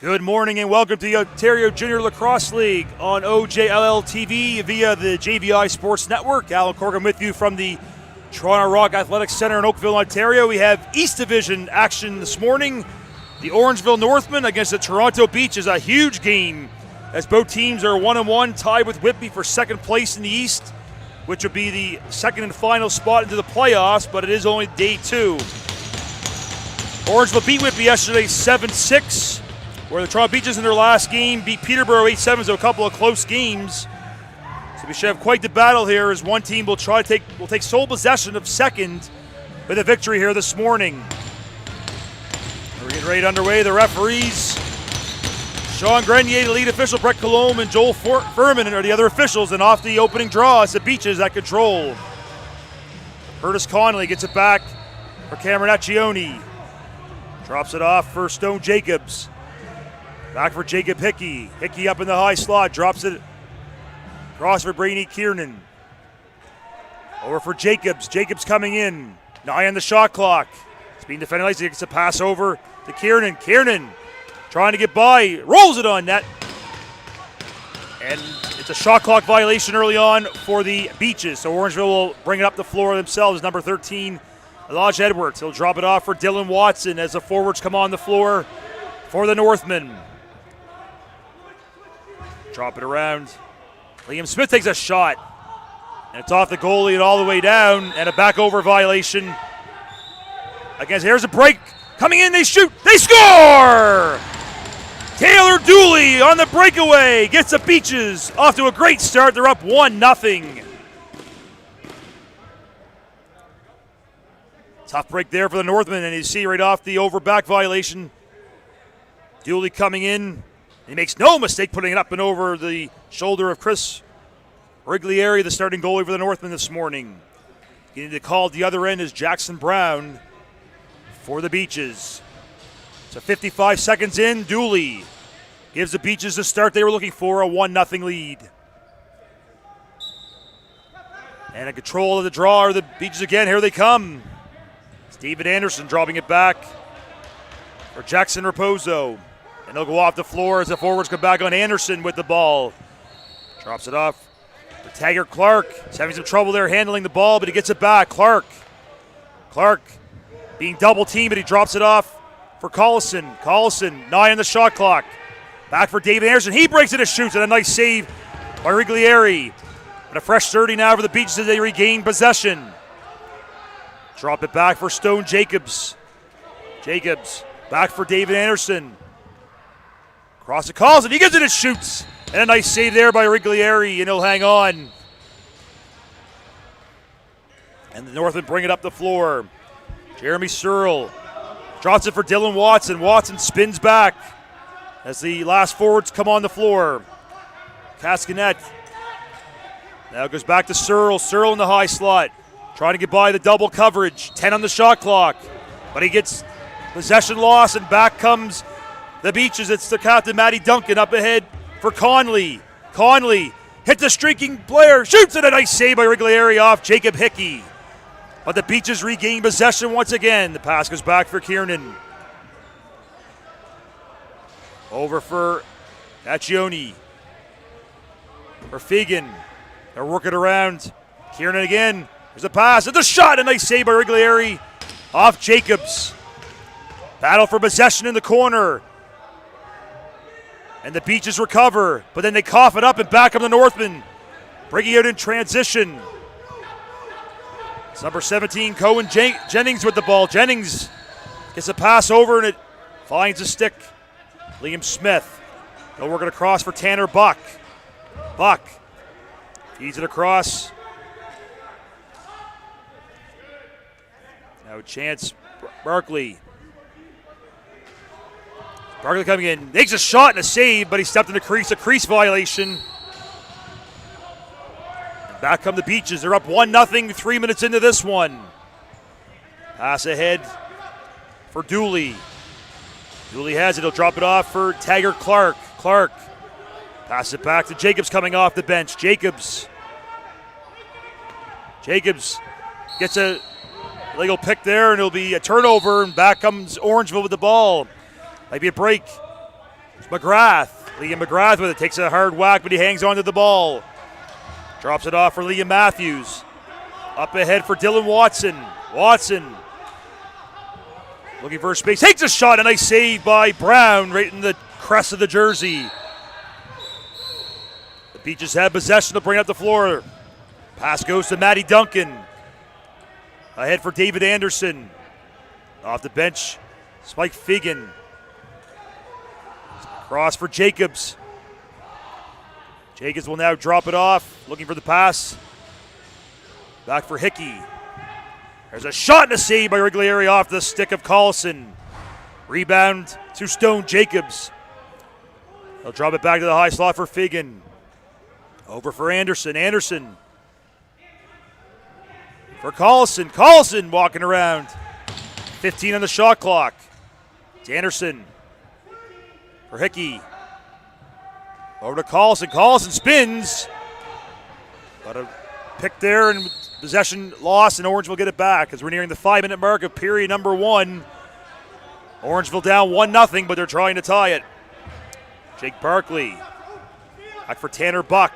Good morning and welcome to the Ontario Junior Lacrosse League on OJLL TV via the JVI Sports Network. Alan Corgan with you from the Toronto Rock Athletics Centre in Oakville, Ontario. We have East Division action this morning. The Orangeville Northmen against the Toronto Beach is a huge game as both teams are 1-1, tied with Whitby for second place in the East, which would be the second and final spot into the playoffs, but it is only day two. Orangeville beat Whitby yesterday 7-6. Where the Toronto Beaches in their last game beat Peterborough 8-7, so a couple of close games. So we should have quite the battle here as one team will take sole possession of second with a victory here this morning. We're getting ready underway. The referees, Sean Grenier, the lead official, Brett Colombe, and Joel Furman are the other officials, and off the opening draw it's the Beaches at control. Curtis Conley gets it back for Cameron Accioni. Drops it off for Stone Jacobs. Back for Jacob Hickey. Hickey up in the high slot, drops it across for Brainy Kiernan. Over for Jacobs. Jacobs coming in. 9 on the shot clock. It's being defended nicely. Gets a pass over to Kiernan. Kiernan trying to get by. Rolls it on net. And it's a shot clock violation early on for the Beaches. So Orangeville will bring it up the floor themselves. Number 13, Elijah Edwards. He'll drop it off for Dylan Watson as the forwards come on the floor for the Northmen. Drop it around. Liam Smith takes a shot. And it's off the goalie and all the way down. And a back over violation. Here's a break. Coming in, they shoot. They score! Taylor Dooley on the breakaway. Gets the Beaches off to a great start. They're up 1-0. Tough break there for the Northmen. And you see right off the over back violation. Dooley coming in. He makes no mistake putting it up and over the shoulder of Chris Riglieri, the starting goalie for the Northmen this morning. Getting the call at the other end is Jackson Brown for the Beaches. So 55 seconds in, Dooley gives the Beaches the start they were looking for, a 1-0 lead. And in control of the draw are the Beaches again. Here they come. Steven Anderson dropping it back for Jackson Raposo. And they'll go off the floor as the forwards come back on Anderson with the ball. Drops it off for Taggart Clark. He's having some trouble there handling the ball, but he gets it back. Clark being double teamed, but he drops it off for Collison. Collison, 9 on the shot clock. Back for David Anderson. He breaks it and shoots, and a nice save by Riglieri. And a fresh 30 now for the Beaches as they regain possession. Drop it back for Stone Jacobs. Jacobs back for David Anderson. Cross it, calls it, he gives it and shoots. And a nice save there by Riglieri, and he'll hang on. And the Northmen bring it up the floor. Jeremy Searle drops it for Dylan Watson. Watson spins back as the last forwards come on the floor. Cascanet now goes back to Searle. Searle in the high slot, trying to get by the double coverage. 10 on the shot clock, but he gets possession loss, and back comes the Beaches. It's the captain, Matty Duncan, up ahead for Conley. Conley hits the streaking player, shoots it, a nice save by Riglieri off Jacob Hickey. But the Beaches regain possession once again. The pass goes back for Kiernan. Over for Accioni. For Fegan. They're working around. Kiernan again. There's a pass. It's a shot. A nice save by Riglieri off Jacobs. Battle for possession in the corner. And the Beaches recover, but then they cough it up and back up the Northmen. Bringing it in transition. It's number 17, Cohen Jennings with the ball. Jennings gets a pass over and it finds a stick. Liam Smith. They'll work it across for Tanner Buck. Buck feeds it across. Now a chance, Barkley. Barkley coming in, makes a shot and a save, but he stepped in the crease, a crease violation. And back come the Beaches. They're up 1-0, 3 minutes into this one. Pass ahead for Dooley. Dooley has it, he'll drop it off for Taggart Clark. Clark pass it back to Jacobs coming off the bench. Jacobs gets a legal pick there, and it'll be a turnover, and back comes Orangeville with the ball. Might be a break. It's McGrath. Liam McGrath with it. Takes a hard whack, but he hangs on to the ball. Drops it off for Liam Matthews. Up ahead for Dylan Watson. Watson looking for space. Takes a shot. A nice save by Brown right in the crest of the jersey. The Beaches have possession to bring up the floor. Pass goes to Matty Duncan. Ahead for David Anderson. Off the bench, Spike Figan. Cross for Jacobs. Jacobs will now drop it off, looking for the pass. Back for Hickey. There's a shot and a save by Riglieri off the stick of Collison. Rebound to Stone Jacobs. They'll drop it back to the high slot for Figan. Over for Anderson. Anderson for Collison. Collison walking around. 15 on the shot clock. It's Anderson for Hickey. Over to Collison. Collison spins. But a pick there and possession lost, and Orange will get it back as we're nearing the 5-minute mark of period number 1. Orangeville down 1-0, but they're trying to tie it. Jake Barkley. Back for Tanner Buck.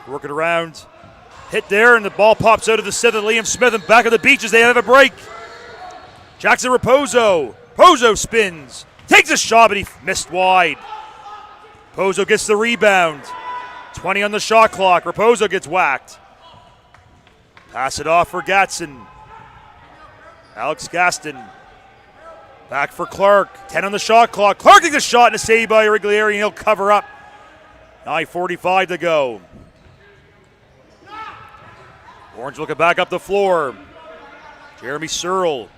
Working around. Hit there, and the ball pops out of the 7th. Liam Smith and back of the Beaches. They have a break. Jackson Raposo. Pozo spins. Takes a shot, but he missed wide. Pozo gets the rebound. 20 on the shot clock. Raposo gets whacked. Pass it off for Gatson. Alex Gaston. Back for Clark. 10 on the shot clock. Clark takes a shot and a save by Riglieri, and he'll cover up. 9:45 to go. Orange looking back up the floor. Jeremy Searle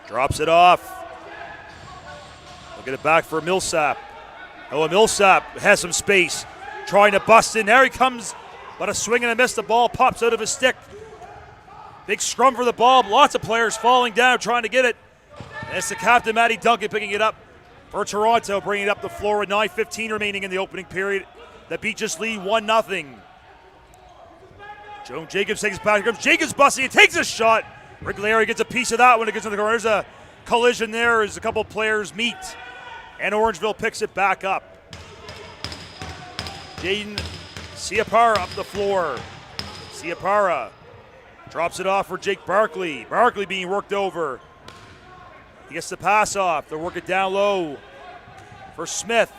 drops it off. We'll get it back for Millsap. Oh, Millsap has some space. Trying to bust in. There he comes, but a swing and a miss. The ball pops out of his stick. Big scrum for the ball. Lots of players falling down trying to get it. And it's the captain, Matty Duncan, picking it up for Toronto, bringing it up the floor with 9:15 remaining in the opening period. The Beaches lead 1-0. Joan Jacobs takes it back. Here comes Jacobs busting. He takes a shot. Riglieri gets a piece of that when it gets in the corner. There's a collision there as a couple players meet. And Orangeville picks it back up. Jaden Ciapara up the floor. Ciapara drops it off for Jake Barkley. Barkley being worked over. He gets the pass off. They'll work it down low for Smith.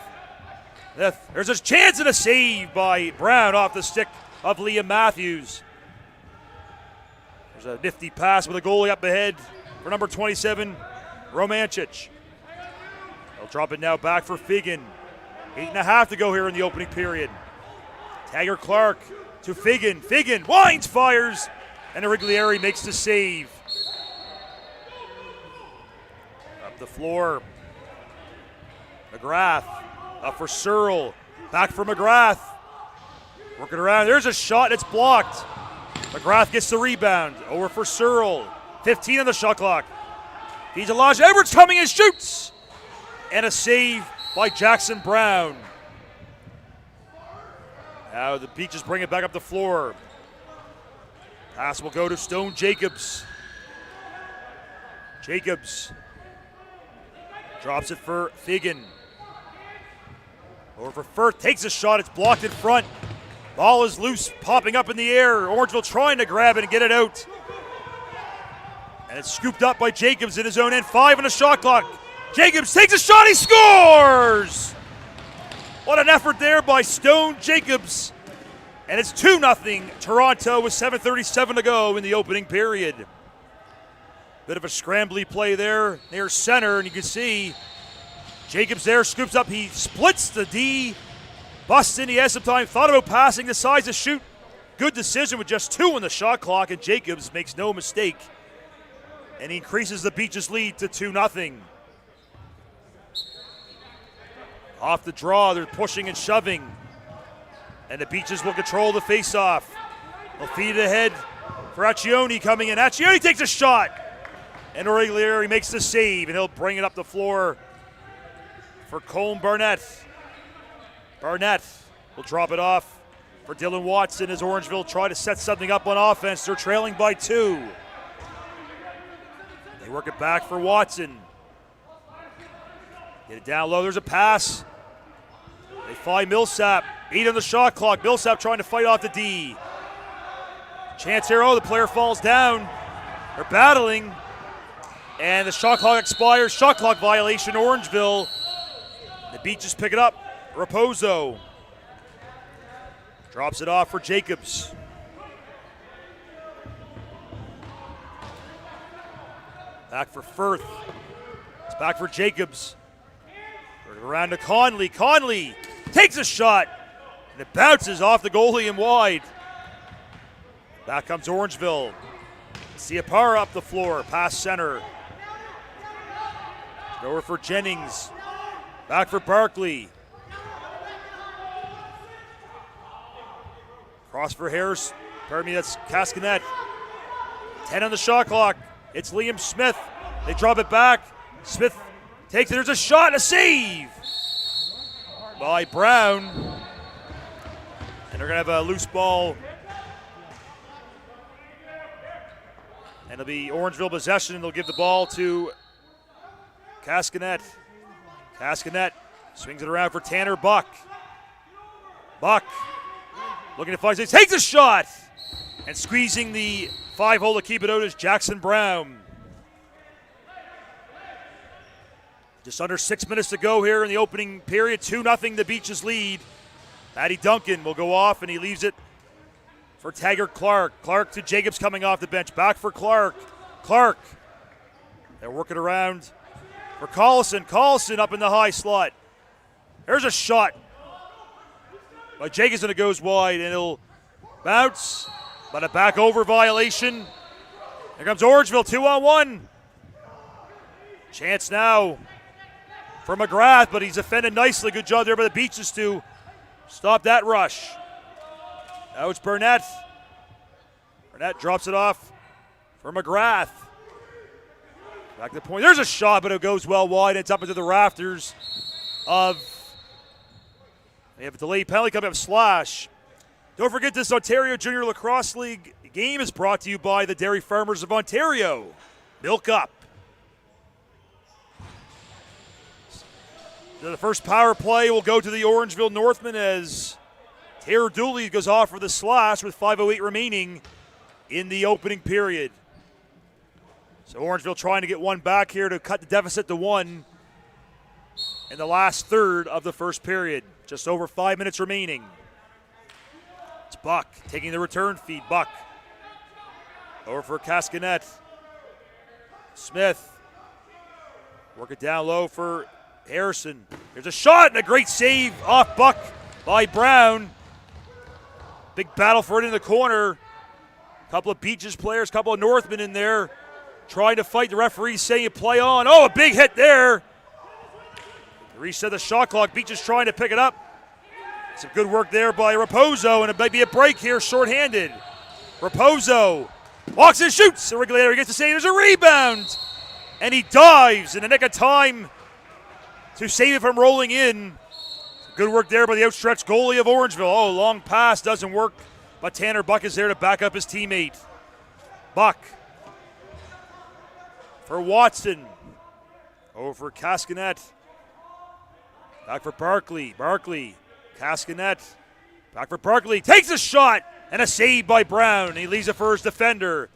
There's a chance and a save by Brown off the stick of Liam Matthews. There's a nifty pass with a goalie up ahead for number 27, Romancic. They'll drop it now back for Figan. 8.5 to go here in the opening period. Tagger Clark to Figan. Figan winds, fires, and Riglieri makes the save. Up the floor. McGrath up for Searle. Back for McGrath. Working around. There's a shot. It's blocked. McGrath gets the rebound. Over for Searle. 15 on the shot clock. He's Elijah Edwards coming and shoots. And a save by Jackson Brown. Now the Beaches bring it back up the floor. Pass will go to Stone Jacobs. Jacobs drops it for Figan. Over for Firth. Takes a shot. It's blocked in front. Ball is loose, popping up in the air. Orangeville trying to grab it and get it out. And it's scooped up by Jacobs in his own end. 5 on the shot clock. Jacobs takes a shot, he scores! What an effort there by Stone Jacobs. And it's 2-0 Toronto with 7:37 to go in the opening period. Bit of a scrambly play there near center, and you can see Jacobs there scoops up. He splits the D. Busts in, he has some time, thought about passing, decides to shoot. Good decision with just 2 on the shot clock, and Jacobs makes no mistake. And he increases the Beaches lead to 2-0. Off the draw, they're pushing and shoving. And the Beaches will control the faceoff. They'll feed it ahead for Accioni coming in. Accioni takes a shot. And Riglieri makes the save, and he'll bring it up the floor for Colm Barnett. Barnett will drop it off for Dylan Watson as Orangeville try to set something up on offense. They're trailing by 2. They work it back for Watson. Get it down low. There's a pass. They find Millsap. 8 on the shot clock. Millsap trying to fight off the D. Chance here. Oh, the player falls down. They're battling. And the shot clock expires. Shot clock violation, Orangeville. The Beaches pick it up. Raposo drops it off for Jacobs. Back for Firth. It's back for Jacobs. Around to Conley. Conley takes a shot. And it bounces off the goalie and wide. Back comes Orangeville. Siapara up the floor. Pass center. Over for Jennings. Back for Barkley. Cross for Harris. Pardon me, that's Cascanet. 10 on the shot clock. It's Liam Smith. They drop it back. Smith takes it. There's a shot, a save by Brown. And they're going to have a loose ball. And it'll be Orangeville possession, and they'll give the ball to Cascanet. Cascanet swings it around for Tanner Buck. Buck looking to find, takes a shot, and squeezing the 5-hole to keep it out is Jackson Brown. Just under 6 minutes to go here in the opening period. 2-0 the Beaches lead. Matty Duncan will go off, and he leaves it for Taggart Clark. Clark to Jacobs coming off the bench. Back for Clark. Clark. They're working around for Collison. Collison up in the high slot. There's a shot by Jacobs, and it goes wide, and it'll bounce, but a back over violation. Here comes Orangeville, 2-on-1. Chance now for McGrath, but he's defended nicely. Good job there by the Beaches to stop that rush. Now it's Burnett. Burnett drops it off for McGrath. Back to the point. There's a shot, but it goes well wide. It's up into the rafters of. They have a delayed penalty coming up, Slash. Don't forget this Ontario Junior Lacrosse League game is brought to you by the Dairy Farmers of Ontario. Milk up. So the first power play will go to the Orangeville Northmen as Taylor Dooley goes off for the slash with 5:08 remaining in the opening period. So Orangeville trying to get one back here to cut the deficit to 1 in the last third of the first period. Just over 5 minutes remaining. It's Buck taking the return feed. Buck over for Cascanet. Smith work it down low for Harrison. There's a shot and a great save off Buck by Brown. Big battle for it in the corner. A couple of Beaches players, a couple of Northmen in there trying to fight. The referee saying you play on. Oh, a big hit there. Reset the shot clock. Beaches trying to pick it up. Some good work there by Raposo, and it might be a break here, shorthanded. Raposo walks and shoots. The regulator gets the save. There's a rebound. And he dives in the nick of time to save it from rolling in. Good work there by the outstretched goalie of Orangeville. Oh, long pass doesn't work, but Tanner Buck is there to back up his teammate. Buck for Watson. Over for Cascanet. Back for Barkley. Barkley. Cascanet. Back for Barkley. Takes a shot and a save by Brown. He leaves it for his defender.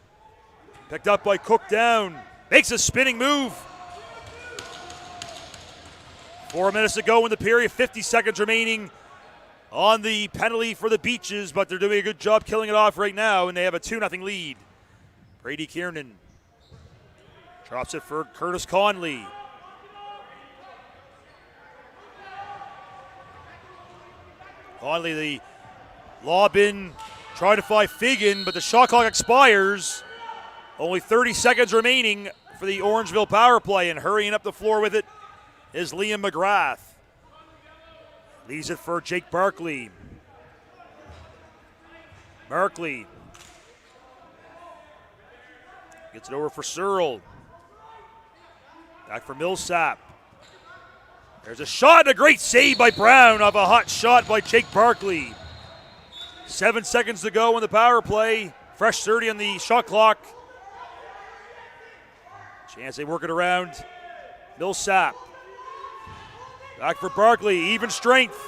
Picked up by Cook down. Makes a spinning move. 4 minutes to go in the period. 50 seconds remaining on the penalty for the Beaches, but they're doing a good job killing it off right now, and they have a 2-0 lead. Brady Kiernan drops it for Curtis Conley. Conley, the lob in, trying to find Figgin, but the shot clock expires. Only 30 seconds remaining for the Orangeville power play, and hurrying up the floor with it is Liam McGrath. Leaves it for Jake Barkley. Barkley gets it over for Searle. Back for Millsap. There's a shot and a great save by Brown off a hot shot by Jake Barkley. 7 seconds to go in the power play. Fresh 30 on the shot clock. Chance they work it around. Millsap. Back for Barkley, even strength.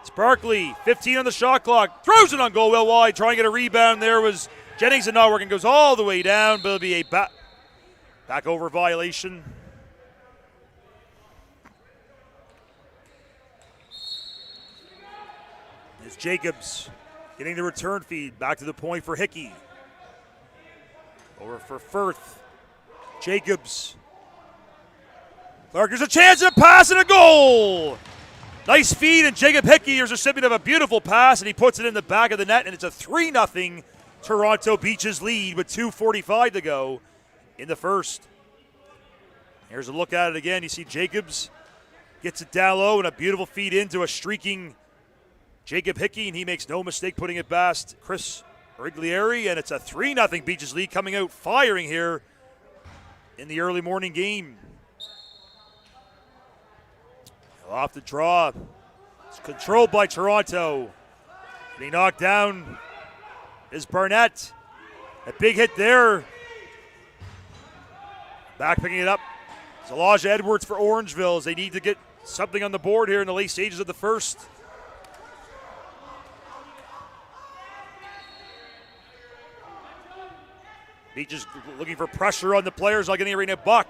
It's Barkley, 15 on the shot clock. Throws it on goal well wide. Trying to get a rebound there was Jennings, and not working. Goes all the way down, but it'll be a back over violation. It's Jacobs getting the return feed. Back to the point for Hickey. Over for Firth. Jacobs. Clark, there's a chance and a pass and a goal. Nice feed, and Jacob Hickey is recipient of a beautiful pass, and he puts it in the back of the net, and it's a 3-0 Toronto Beaches lead with 2:45 to go in the first. Here's a look at it again. You see Jacobs gets it down low, and a beautiful feed into a streaking Jacob Hickey, and he makes no mistake putting it past Chris Riglieri, and it's a 3-0 Beaches lead coming out firing here in the early morning game. Off the draw. It's controlled by Toronto. Getting knocked down is Barnett. A big hit there. Back picking it up. It's Elijah Edwards for Orangeville as they need to get something on the board here in the late stages of the first. Beaches looking for pressure on the players, not getting a right. Buck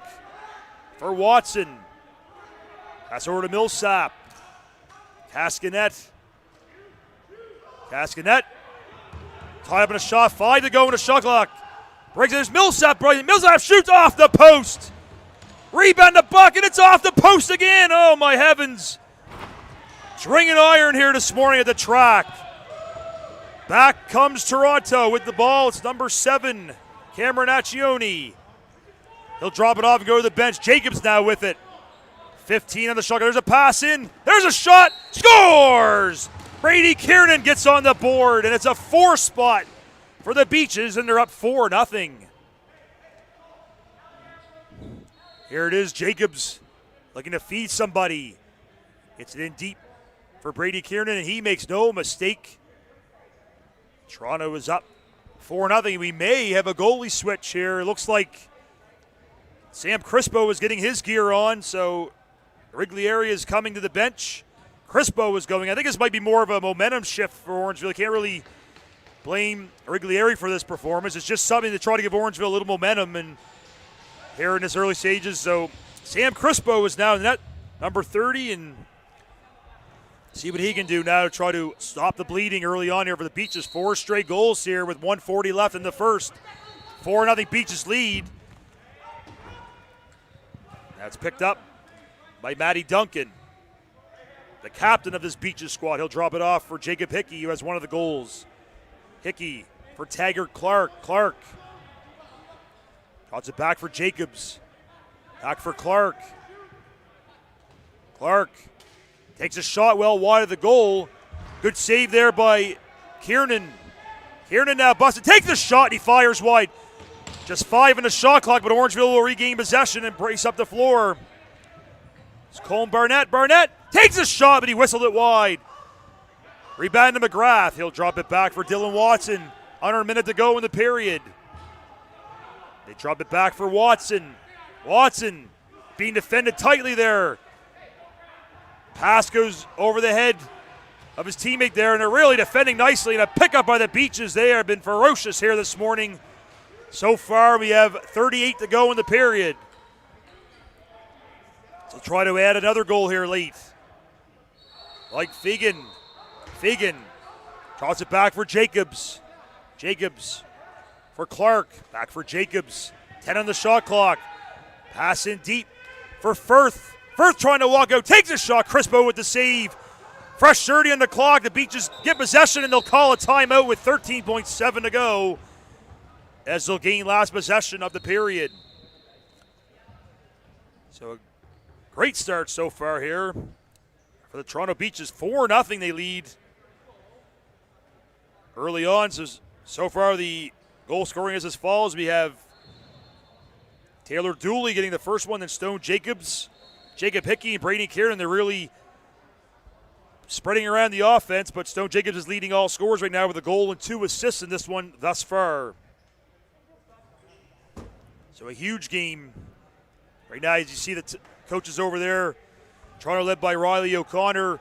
for Watson. Pass over to Millsap. Cascanet. Tied up in a shot. 5 to go in a shot clock. Breaks it. There's Millsap. Millsap shoots off the post. Rebound to Buck, and it's off the post again. Oh, my heavens. It's ringing iron here this morning at the track. Back comes Toronto with the ball. It's number 7, Cameron Accioni. He'll drop it off and go to the bench. Jacobs now with it. 15 on the shot. There's a pass in. There's a shot. Scores! Brady Kiernan gets on the board, and it's a 4 spot for the Beaches, and they're up 4-0. Here it is, Jacobs looking to feed somebody. It's in deep for Brady Kiernan, and he makes no mistake. Toronto is up 4-0. We may have a goalie switch here. It looks like Sam Crispo is getting his gear on, so Riglieri is coming to the bench. Crispo is going. I think this might be more of a momentum shift for Orangeville. Can't really blame Riglieri for this performance. It's just something to try to give Orangeville a little momentum and here in this early stages. So Sam Crispo is now in net, number 30, and see what he can do now to try to stop the bleeding early on here for the Beaches. 4 straight goals here with 1:40 left in the first. 4-0 Beaches lead. That's picked up by Matty Duncan, the captain of this Beaches squad. He'll drop it off for Jacob Hickey, who has one of the goals. Hickey for Taggart Clark. Clark toss it back for Jacobs. Back for Clark. Clark takes a shot well wide of the goal. Good save there by Kiernan. Kiernan now busted. Takes the shot, and he fires wide. Just 5 in the shot clock, but Orangeville will regain possession and brace up the floor. It's Colin Barnett. Barnett takes a shot, but he whistled it wide. Rebound to McGrath. He'll drop it back for Dylan Watson. Under a minute to go in the period. They drop it back for Watson. Watson being defended tightly there. Pass goes over the head of his teammate there, and they're really defending nicely. And a pickup by the Beaches. They have been ferocious here this morning. So far, we have 38 to go in the period. So try to add another goal here late. Like Fegan. Fegan toss it back for Jacobs. Jacobs for Clark. Back for Jacobs. 10 on the shot clock. Pass in deep for Firth. Firth trying to walk out. Takes a shot. Crispo with the save. Fresh 30 on the clock. The Beaches get possession, and they'll call a timeout with 13.7 to go as they'll gain last possession of the period. So a great start so far here for the Toronto Beaches. 4-0 they lead early on. So far the goal scoring is as follows. We have Taylor Dooley getting the first one, then Stone Jacobs, Jacob Hickey, and Brady Kieran. They're really spreading around the offense, but Stone Jacobs is leading all scorers right now with a goal and 2 assists in this one thus far. So a huge game right now, as you see the coaches over there Toronto led by Riley O'Connor.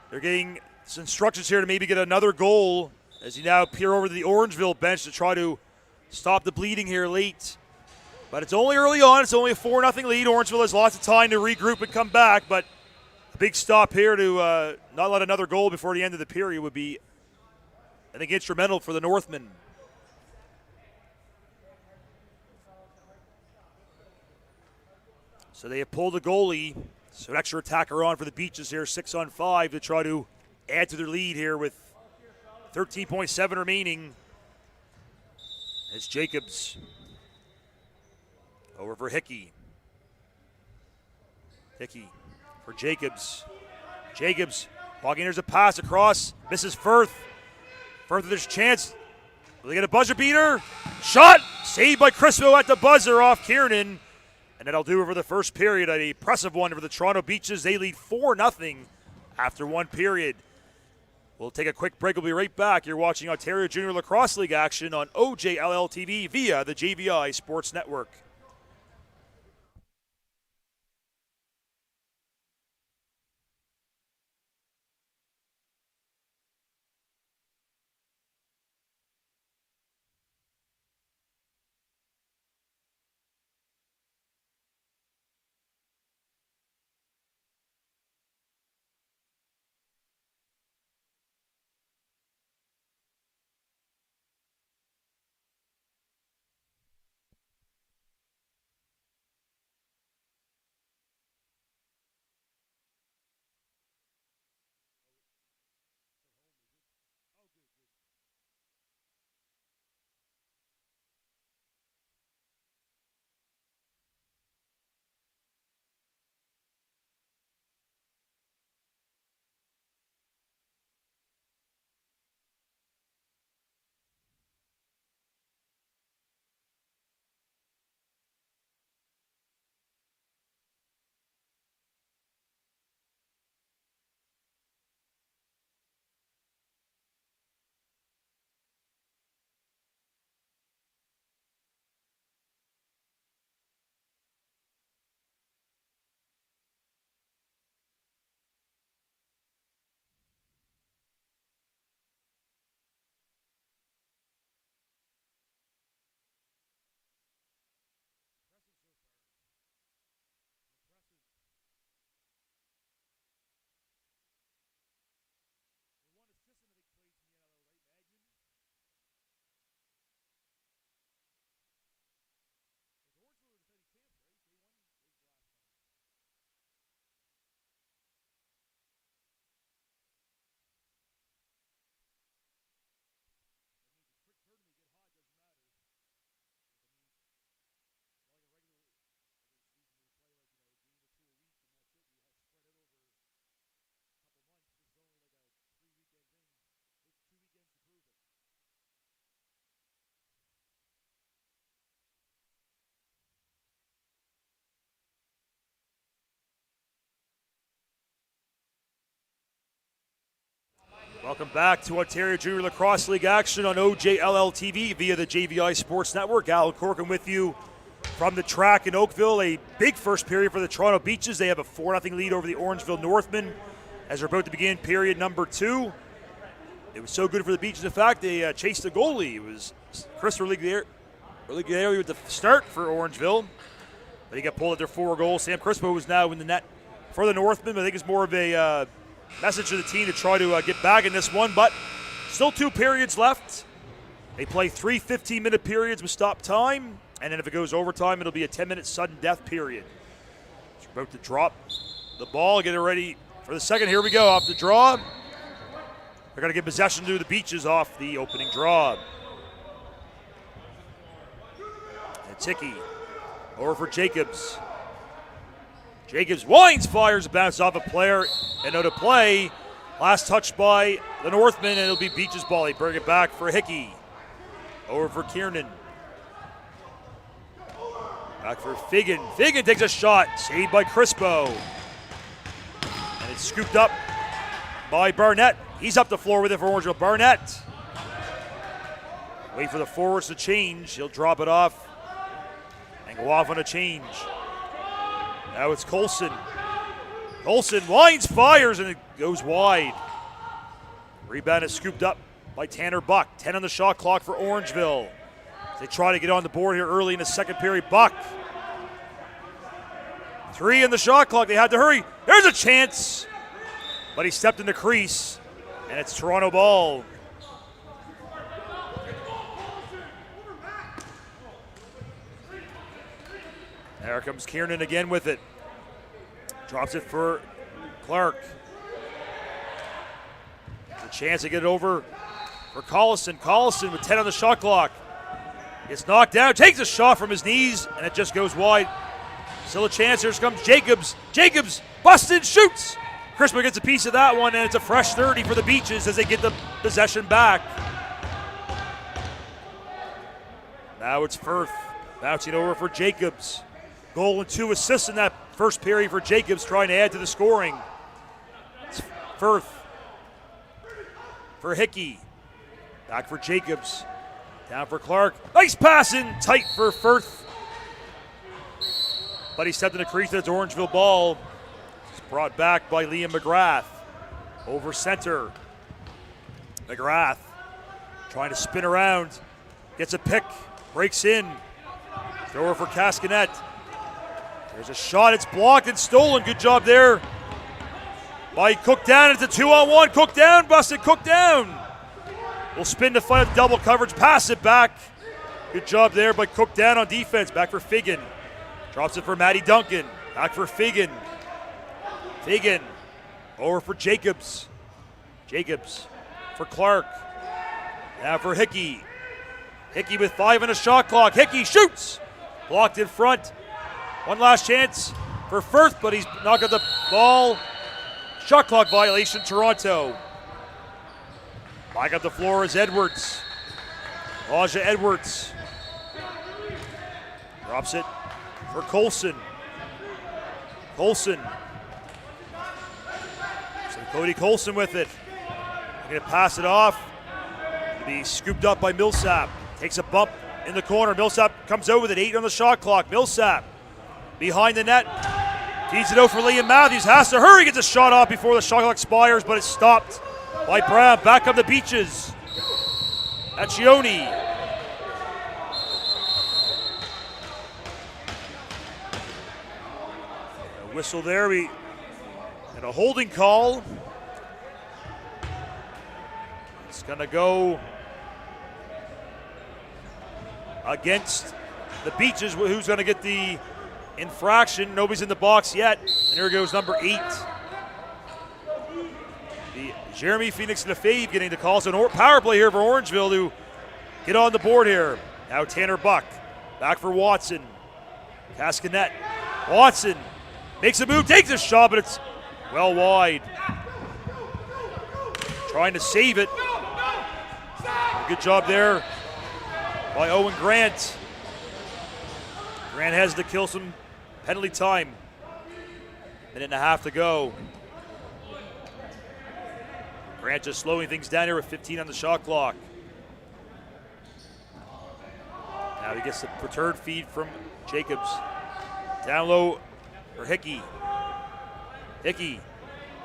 They're getting some instructions here to maybe get another goal as you now peer over to the Orangeville bench to try to stop the bleeding here late. But it's only early on. It's only a 4-0 lead. Orangeville has lots of time to regroup and come back, but a big stop here to not let another goal before the end of the period would be, I think, instrumental for the Northmen. So they have pulled the goalie. So an extra attacker on for the Beaches here, 6-on-5 to try to add to their lead here with 13.7 remaining. It's Jacobs over for Hickey. Hickey for Jacobs. Jacobs walking, there's a pass across, misses Firth. Firth, there's a chance. Will they get a buzzer beater? Shot! Saved by Crispo at the buzzer off Kiernan. And that'll do it for the first period. An impressive one for the Toronto Beaches. They lead 4-0 after one period. We'll take a quick break. We'll be right back. You're watching Ontario Junior Lacrosse League action on OJLL TV via the JVI Sports Network. Welcome back to Ontario Junior Lacrosse League action on OJLL TV via the JVI Sports Network. Alan Corkin with you from the track in Oakville. A big first period for the Toronto Beaches. They have a 4-0 lead over the Orangeville Northmen as they're about to begin period number 2. It was so good for the Beaches, in fact, they chased the goalie. It was Chris Religieri with the start for Orangeville, but he got pulled at their 4 goals. Sam Crispo was now in the net for the Northmen, but I think it's more of a message to the team to try to get back in this one, but still 2 periods left. They play 3 15-minute periods with stop time, and then if it goes overtime, it'll be a 10-minute sudden death period. So we're about to drop the ball, get it ready for the second. Here we go, off the draw. They're going to give possession to the Beaches off the opening draw. And Hickey over for Jacobs. Jacobs winds, fires, bounce off a player, and out of play. Last touch by the Northmen, and it'll be Beaches' ball. They bring it back for Hickey. Over for Kiernan. Back for Figan. Figan takes a shot, saved by Crispo. And it's scooped up by Barnett. He's up the floor with it for Orangeville. Barnett. Wait for the forwards to change. He'll drop it off and go off on a change. Now it's Colson. Colson winds, fires, and it goes wide. Rebound is scooped up by Tanner Buck. 10 on the shot clock for Orangeville. They try to get on the board here early in the second period. Buck. 3 in the shot clock. They had to hurry. There's a chance. But he stepped in the crease, and it's Toronto ball. There comes Kiernan again with it. Drops it for Clark. A chance to get it over for Collison. Collison with 10 on the shot clock. Gets knocked down, takes a shot from his knees, and it just goes wide. Still a chance. Here comes Jacobs. Jacobs busted, shoots. Crispin gets a piece of that one, and it's a fresh 30 for the Beaches as they get the possession back. Now it's Firth bouncing over for Jacobs. Goal and 2 assists in that first period for Jacobs, trying to add to the scoring. It's Firth for Hickey. Back for Jacobs. Down for Clark. Nice pass in tight for Firth. But he stepped in the crease. That's Orangeville ball. It's brought back by Liam McGrath. Over center. McGrath trying to spin around. Gets a pick. Breaks in. Thrower for Cascanet. There's a shot. It's blocked and stolen. Good job there by Cook down. It's a 2-on-1. Cook down. Busted. Cook down. Will spin to fight double coverage. Pass it back. Good job there by Cook down on defense. Back for Figan. Drops it for Matty Duncan. Back for Figan. Figan over for Jacobs. Jacobs for Clark. Now for Hickey. Hickey with 5 on a shot clock. Hickey shoots. Blocked in front. One last chance for Firth, but he's knocked out the ball. Shot clock violation, Toronto. Back up the floor is Edwards. Elijah Edwards. Drops it for Colson. Colson. So Cody Colson with it. Going to pass it off. To be scooped up by Millsap. Takes a bump in the corner. Millsap comes out with it. 8 on the shot clock. Millsap behind the net. Feeds it out for Liam Matthews. Has to hurry. Gets a shot off before the shot clock expires, but it's stopped by Brown. Back up the Beaches. Accioni. A whistle there. And a holding call. It's going to go against the Beaches. Who's going to get the infraction? Nobody's in the box yet. And here goes number 8. Jeremy Phoenix Lefebvre getting the call. So power play here for Orangeville to get on the board here. Now Tanner Buck. Back for Watson. Cascanet. Watson makes a move, takes a shot, but it's well wide. Trying to save it. Good job there by Owen Grant. Grant has to kill some penalty time. Minute and a half to go. Grant just slowing things down here with 15 on the shot clock. Now he gets the return feed from Jacobs. Down low for Hickey. Hickey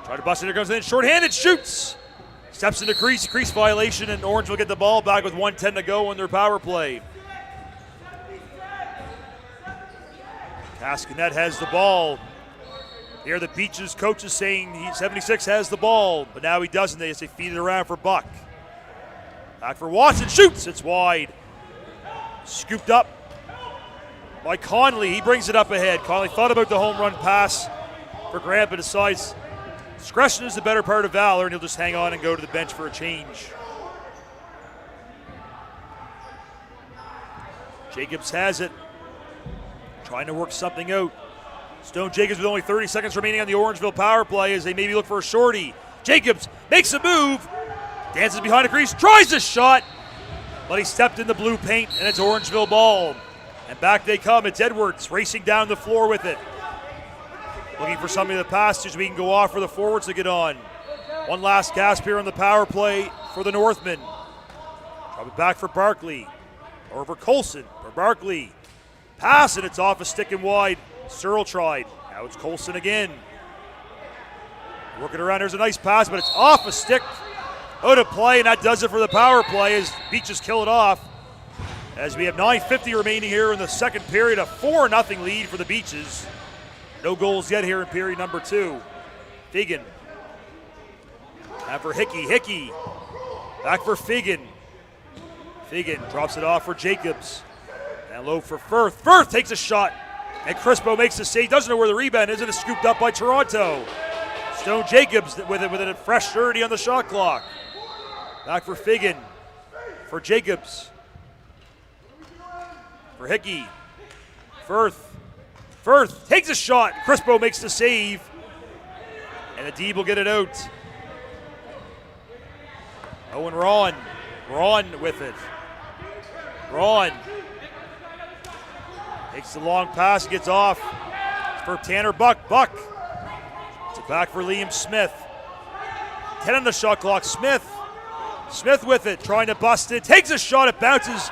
try to bust it. Here comes in. Short-handed, shoots. Steps in the crease. Crease violation, and Orange will get the ball back with 1:10 to go on their power play. Cascanet has the ball. Here the Beaches coach is saying 76 has the ball, but now he doesn't. They feed it around for Buck. Back for Watson, shoots, it's wide. Scooped up by Conley, he brings it up ahead. Conley thought about the home run pass for Grant, but decides discretion is the better part of valor, and he'll just hang on and go to the bench for a change. Jacobs has it, trying to work something out. Stone Jacobs with only 30 seconds remaining on the Orangeville power play as they maybe look for a shorty. Jacobs makes a move, dances behind the crease, tries a shot, but he stepped in the blue paint, and it's Orangeville ball. And back they come. It's Edwards racing down the floor with it. Looking for somebody to pass to so we can go off for the forwards to get on. One last gasp here on the power play for the Northmen. Drop it back for Barkley. Over Colson for Barkley. Pass, and it's off a stick and wide. Searle tried. Now it's Colson again. Working around, there's a nice pass, but it's off a stick. Out of play, and that does it for the power play as Beaches kill it off. As we have 9:50 remaining here in the second period, a 4-0 lead for the Beaches. No goals yet here in period number 2. Figan. Now for Hickey. Hickey. Back for Figan. Figan drops it off for Jacobs. And low for Firth. Firth takes a shot. And Crispo makes the save. Doesn't know where the rebound is, and it's scooped up by Toronto. Stone Jacobs with a fresh 30 on the shot clock. Back for Figan. For Jacobs. For Hickey. Firth. Firth takes a shot. Crispo makes the save. And the D will get it out. Owen Ron. Ron with it. Ron. Takes the long pass, gets off. It's for Tanner Buck. Buck. It's back for Liam Smith. 10 on the shot clock. Smith. Smith with it, trying to bust it. Takes a shot, it bounces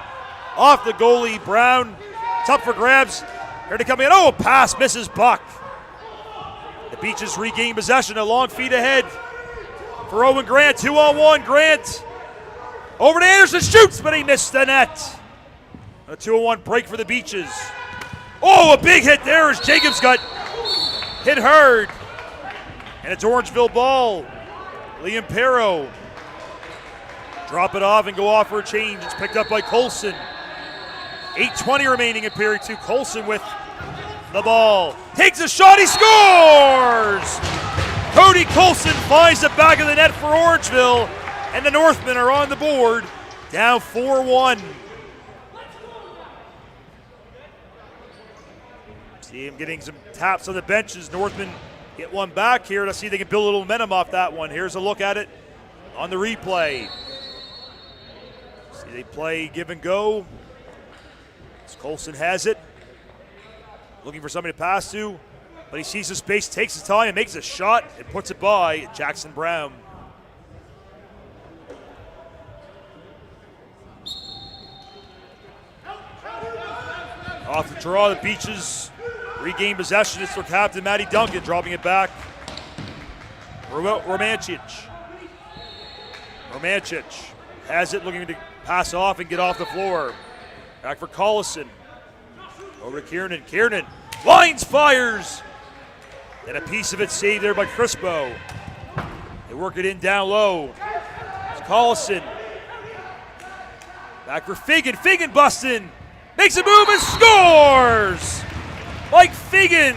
off the goalie. Brown. It's up for grabs. Here to come in. Oh, a pass misses Buck. The Beaches regain possession. A long feed ahead for Owen Grant. 2-on-1. Grant. Over to Anderson. Shoots, but he missed the net. A 2-on-1 break for the Beaches. Oh, a big hit there as Jacobs got hit hard. And it's Orangeville ball. Liam Perro. Drop it off and go off for a change. It's picked up by Colson. 8:20 remaining in period 2. Colson with the ball. Takes a shot, he scores! Cody Colson finds the back of the net for Orangeville, and the Northmen are on the board, down 4-1. See him getting some taps on the benches. Northmen get one back here. Let's see if they can build a little momentum off that one. Here's a look at it on the replay. See, they play give and go. As Colson has it. Looking for somebody to pass to, but he sees the space, takes his time, and makes a shot and puts it by Jackson Brown. Off the draw, the Beaches regain possession. It's for captain Matty Duncan, dropping it back. Romancic. Romancic has it, looking to pass off and get off the floor. Back for Collison. Over to Kiernan. Kiernan lines, fires. And a piece of it saved there by Crispo. They work it in down low. It's Collison. Back for Figan. Figan busting. Makes a move and scores! Mike Figan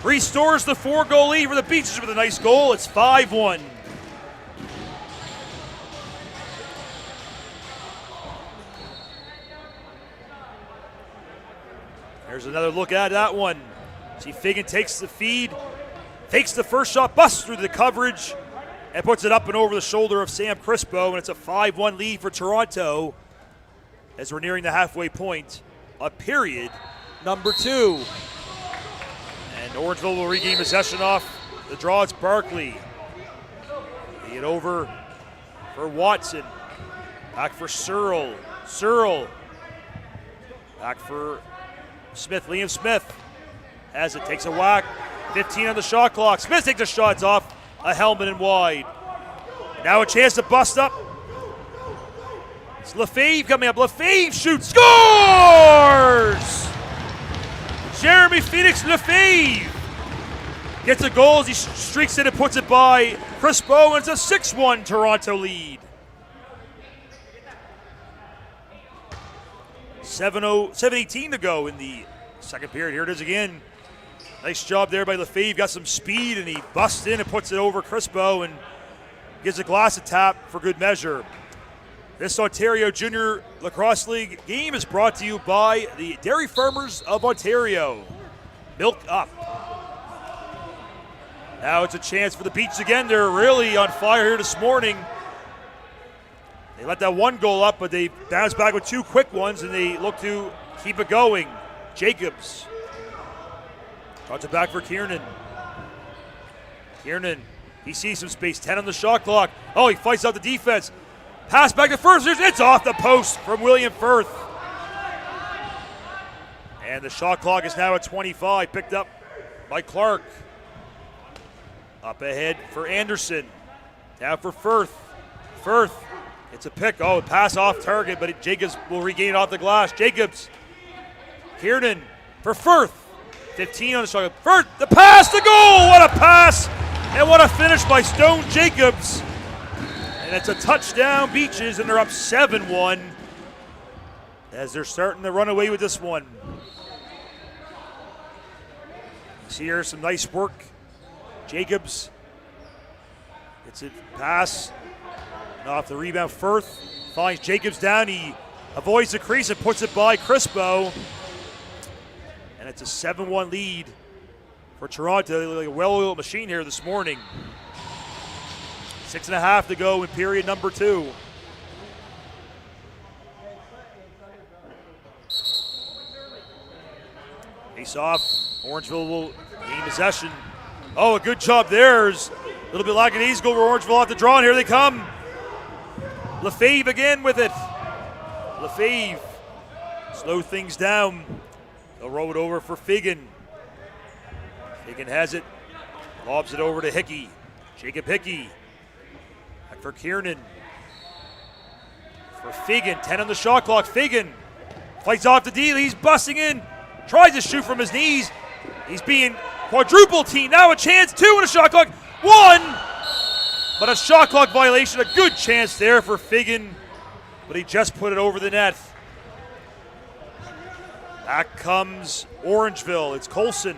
restores the 4-goal lead for the Beaches with a nice goal. It's 5-1. There's another look at that one. See, Figan takes the feed, takes the first shot, busts through the coverage, and puts it up and over the shoulder of Sam Crispo, and it's a 5-1 lead for Toronto as we're nearing the halfway point of period number 2. And Orangeville will regain possession off the draw. It's Barkley. They get over for Watson. Back for Searle. Searle. Back for Smith. Liam Smith has it, takes a whack. 15 on the shot clock. Smith takes the shots off a helmet and wide. Now a chance to bust up. It's Lefebvre coming up. Lefebvre shoots, scores! Jeremy Phoenix Lefebvre gets a goal as he streaks it and puts it by Crispo, and it's a 6-1 Toronto lead. 7:18 to go in the second period. Here it is again. Nice job there by Lefebvre. Got some speed, and he busts in and puts it over Crispo and gives a glass a tap for good measure. This Ontario Junior Lacrosse League game is brought to you by the Dairy Farmers of Ontario. Milk up. Now it's a chance for the Beaches again. They're really on fire here this morning. They let that one goal up, but they bounce back with 2 quick ones, and they look to keep it going. Jacobs. Drops it back for Kiernan. Kiernan, he sees some space. 10 on the shot clock. Oh, he fights out the defense. Pass back to Firth. It's off the post from William Firth. And the shot clock is now at 25, picked up by Clark. Up ahead for Anderson. Down for Firth. Firth, it's a pick. Oh, pass off target, but Jacobs will regain it off the glass. Jacobs. Kiernan for Firth. 15 on the shot. Firth, the pass, the goal! What a pass! And what a finish by Stone Jacobs. And it's a touchdown, Beaches, and they're up 7-1 as they're starting to run away with this one. See here some nice work. Jacobs gets it pass. And off the rebound, Firth finds Jacobs down. He avoids the crease and puts it by Crispo. And it's a 7-1 lead for Toronto. Like a well-oiled machine here this morning. 6.5 to go in period number 2. Face off. Orangeville will gain possession. Oh, a good job there. A little bit lackadaisical where Orangeville have to draw, and here they come. Lefebvre again with it. Lefebvre slow things down. They'll roll it over for Figan. Figan has it. Lobs it over to Hickey. Jacob Hickey. Back for Kiernan. For Figan. 10 on the shot clock. Figan fights off the D. He's busting in. Tries to shoot from his knees. He's being quadruple teamed. Now a chance. 2 on the shot clock. 1. But a shot clock violation. A good chance there for Figan. But he just put it over the net. Back comes Orangeville. It's Colson.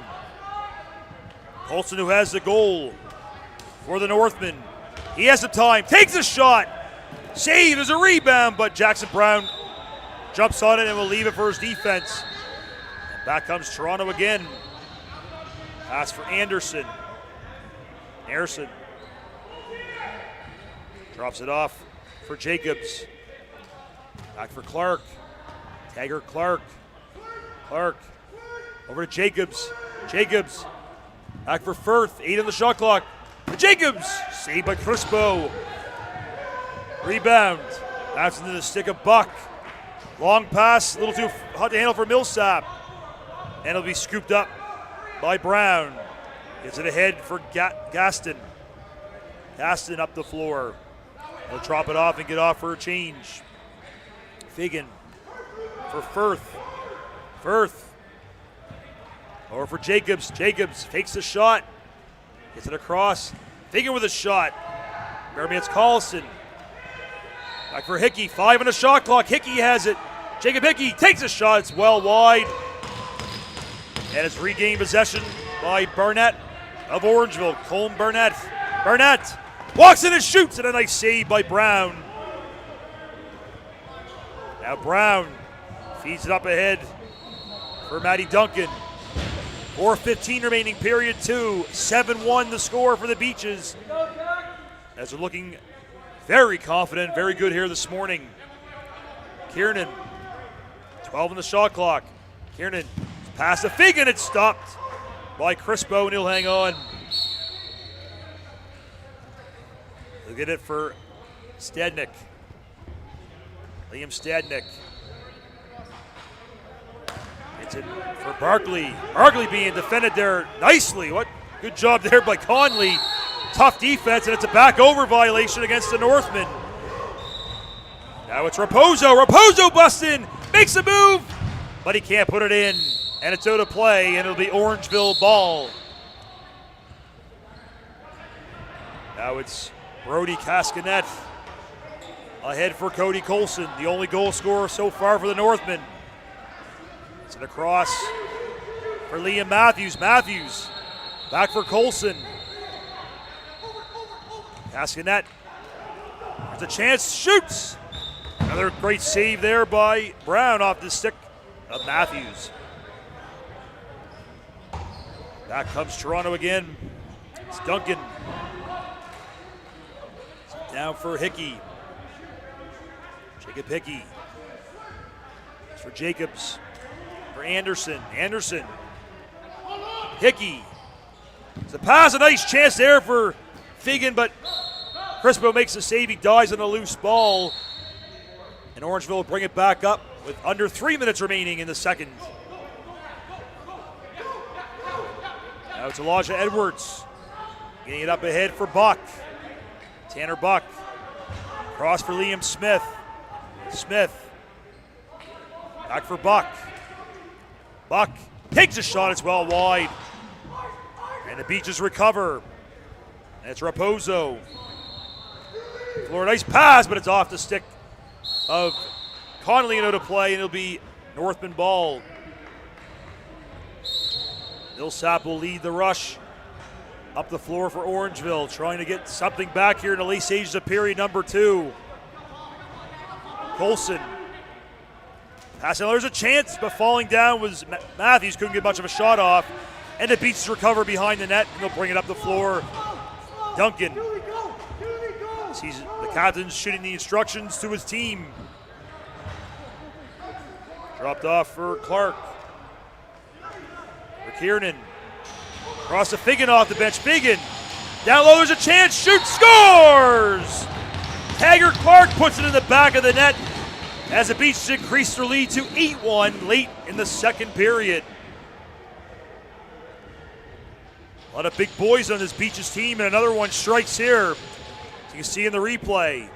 Colson who has the goal for the Northmen. He has the time. Takes a shot. Save. There's a rebound, but Jackson Brown jumps on it and will leave it for his defense. And back comes Toronto again. Pass for Anderson. Anderson drops it off for Jacobs. Back for Clark. Taggart Clark. Clark over to Jacobs. Jacobs back for Firth. 8 on the shot clock. Jacobs saved by Crispo. Rebound. Bounce into the stick of Buck. Long pass. A little too hot to handle for Millsap. And it'll be scooped up by Brown. Gets it ahead for Gaston. Gaston up the floor. He'll drop it off and get off for a change. Figan for Firth. Firth over for Jacobs. Jacobs fakes the shot. Gets it across. Figan with a shot. It's Carlson. Back for Hickey. 5 on the shot clock. Hickey has it. Jacob Hickey takes a shot. It's well wide. And it's regained possession by Barnett of Orangeville. Colm Barnett. Barnett walks in and shoots, and a nice save by Brown. Now Brown feeds it up ahead for Matty Duncan. 4:15 remaining period 2. 7-1 the score for the Beaches. As they're looking very confident, very good here this morning. Kiernan, 12 on the shot clock. Kiernan pass to Figan. It's stopped by Crispo, and he'll hang on. They'll get it for Stadnick. Liam Stadnick. It's it for Barkley. Barkley being defended there nicely. What good job there by Conley. Tough defense, and it's a back over violation against the Northmen. Now it's Raposo. Raposo busts in, makes a move, but he can't put it in. And it's out of play, and it'll be Orangeville ball. Now it's Brody Cascanet ahead for Cody Colson, the only goal scorer so far for the Northmen. It's an across for Liam Matthews. Matthews back for Colson. Cascanet, there's a chance, shoots. Another great save there by Brown off the stick of Matthews. Back comes Toronto again. It's Duncan. Down for Hickey. Jacob Hickey. It's for Jacobs. For Anderson. Anderson. Hickey. It's a pass, a nice chance there for Figan, but Crispo makes the save. He dies on a loose ball. And Orangeville will bring it back up with under 3 minutes remaining in the second. Now it's Elijah Edwards. Getting it up ahead for Buck. Tanner Buck. Cross for Liam Smith. Smith. Back for Buck. Buck takes a shot. It's well wide. And the Beaches recover. And it's Raposo. Florida, nice pass, but it's off the stick of Connolly into play, and it'll be Northman ball. Millsap will lead the rush up the floor for Orangeville, trying to get something back here in the late stages of period number 2. Colson. Passing, there's a chance, but falling down was Matthews. Couldn't get much of a shot off. And the Beaches recover behind the net, and they'll bring it up the floor. Duncan. Sees the captain's shooting the instructions to his team. Dropped off for Clark. For Kiernan. Across to Figgin off the bench. Figgin. Down low, there's a chance. Shoots, scores! Taggart Clark puts it in the back of the net as the Beaches increase their lead to 8-1 late in the second period. A lot of big boys on this Beaches team, and another one strikes here. As you can see in the replay.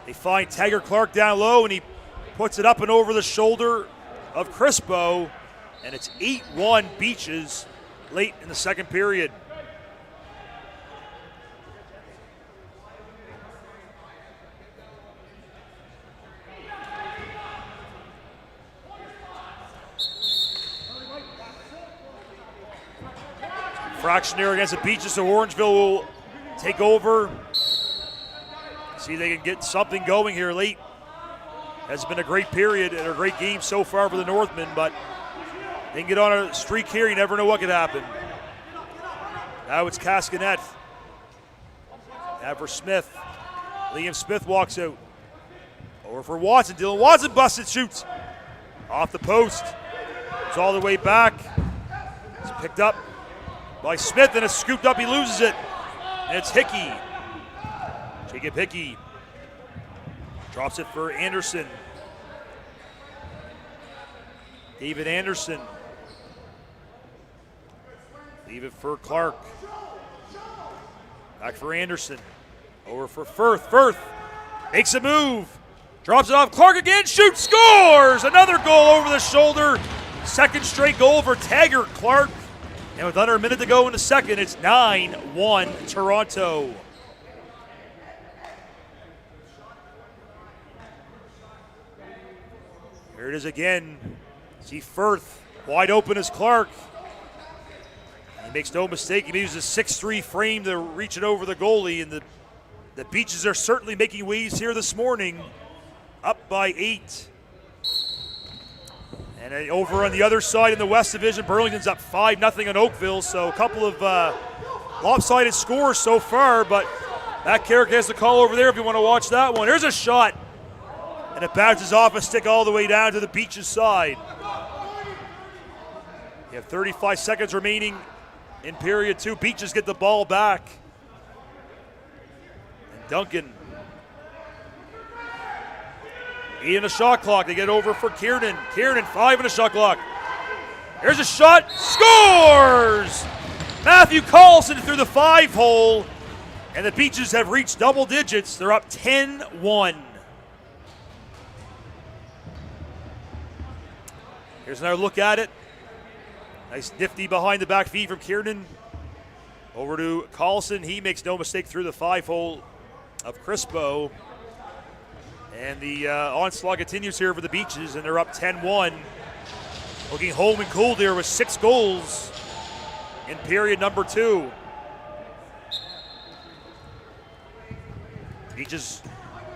They find Taggart Clark down low, and he puts it up and over the shoulder of Crispo, and it's 8-1 Beaches late in the second period. Fractionary against the Beaches, so Orangeville will take over. See if they can get something going here late. Has been a great period and a great game so far for the Northmen, but they can get on a streak here. You never know what could happen. Now it's Cascanet. Now for Smith. Liam Smith walks out. Over for Watson. Dylan Watson busted, shoots. Off the post. It's all the way back. It's picked up by Smith, and it's scooped up. He loses it. And it's Hickey. Jacob Hickey drops it for Anderson. David Anderson. Leave it for Clark. Back for Anderson. Over for Firth. Firth makes a move. Drops it off. Clark again. Shoots. Scores! Another goal over the shoulder. Second straight goal for Taggart Clark. And with under a minute to go in the second, it's 9-1 Toronto. Here it is again. See Firth wide open as Clark. He makes no mistake. He uses a 6'3" frame to reach it over the goalie. And the Beaches are certainly making waves here this morning. Up by 8. And over on the other side in the West Division, Burlington's up 5-0 on Oakville. So a couple of lopsided scores so far, but that Carrick has the call over there if you want to watch that one. Here's a shot, and it bounces off a stick all the way down to the Beaches side. You have 35 seconds remaining in period 2. Beaches get the ball back. And Duncan. 8 in the shot clock. They get over for Kiernan. Kiernan, 5 in the shot clock. Here's a shot. Scores! Matthew Carlson through the 5-hole. And the Beaches have reached double digits. They're up 10-1. Here's another look at it. Nice nifty behind the back feed from Kiernan. Over to Carlson. He makes no mistake through the 5-hole of Crispo. And the onslaught continues here for the Beaches, and they're up 10-1. Looking home and cold here with 6 goals in period number 2. Beaches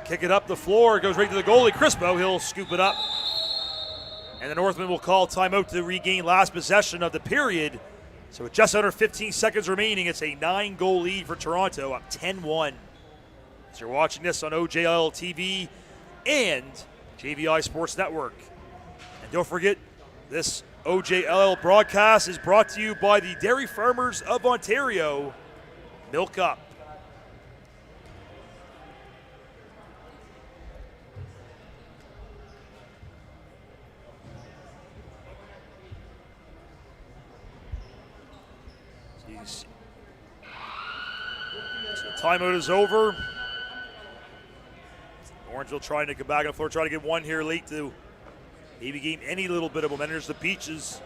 kick it up the floor. It goes right to the goalie. Crispo, he'll scoop it up. And the Northmen will call timeout to regain last possession of the period. So with just under 15 seconds remaining, it's a 9-goal lead for Toronto, up 10-1. So you're watching this on OJLL TV and JVI Sports Network. And don't forget, this OJLL broadcast is brought to you by the Dairy Farmers of Ontario. Milk Up. So timeout is over. Orangeville trying to come back on the floor, trying to get one here late to maybe gain any little bit of momentum. There's the Beaches.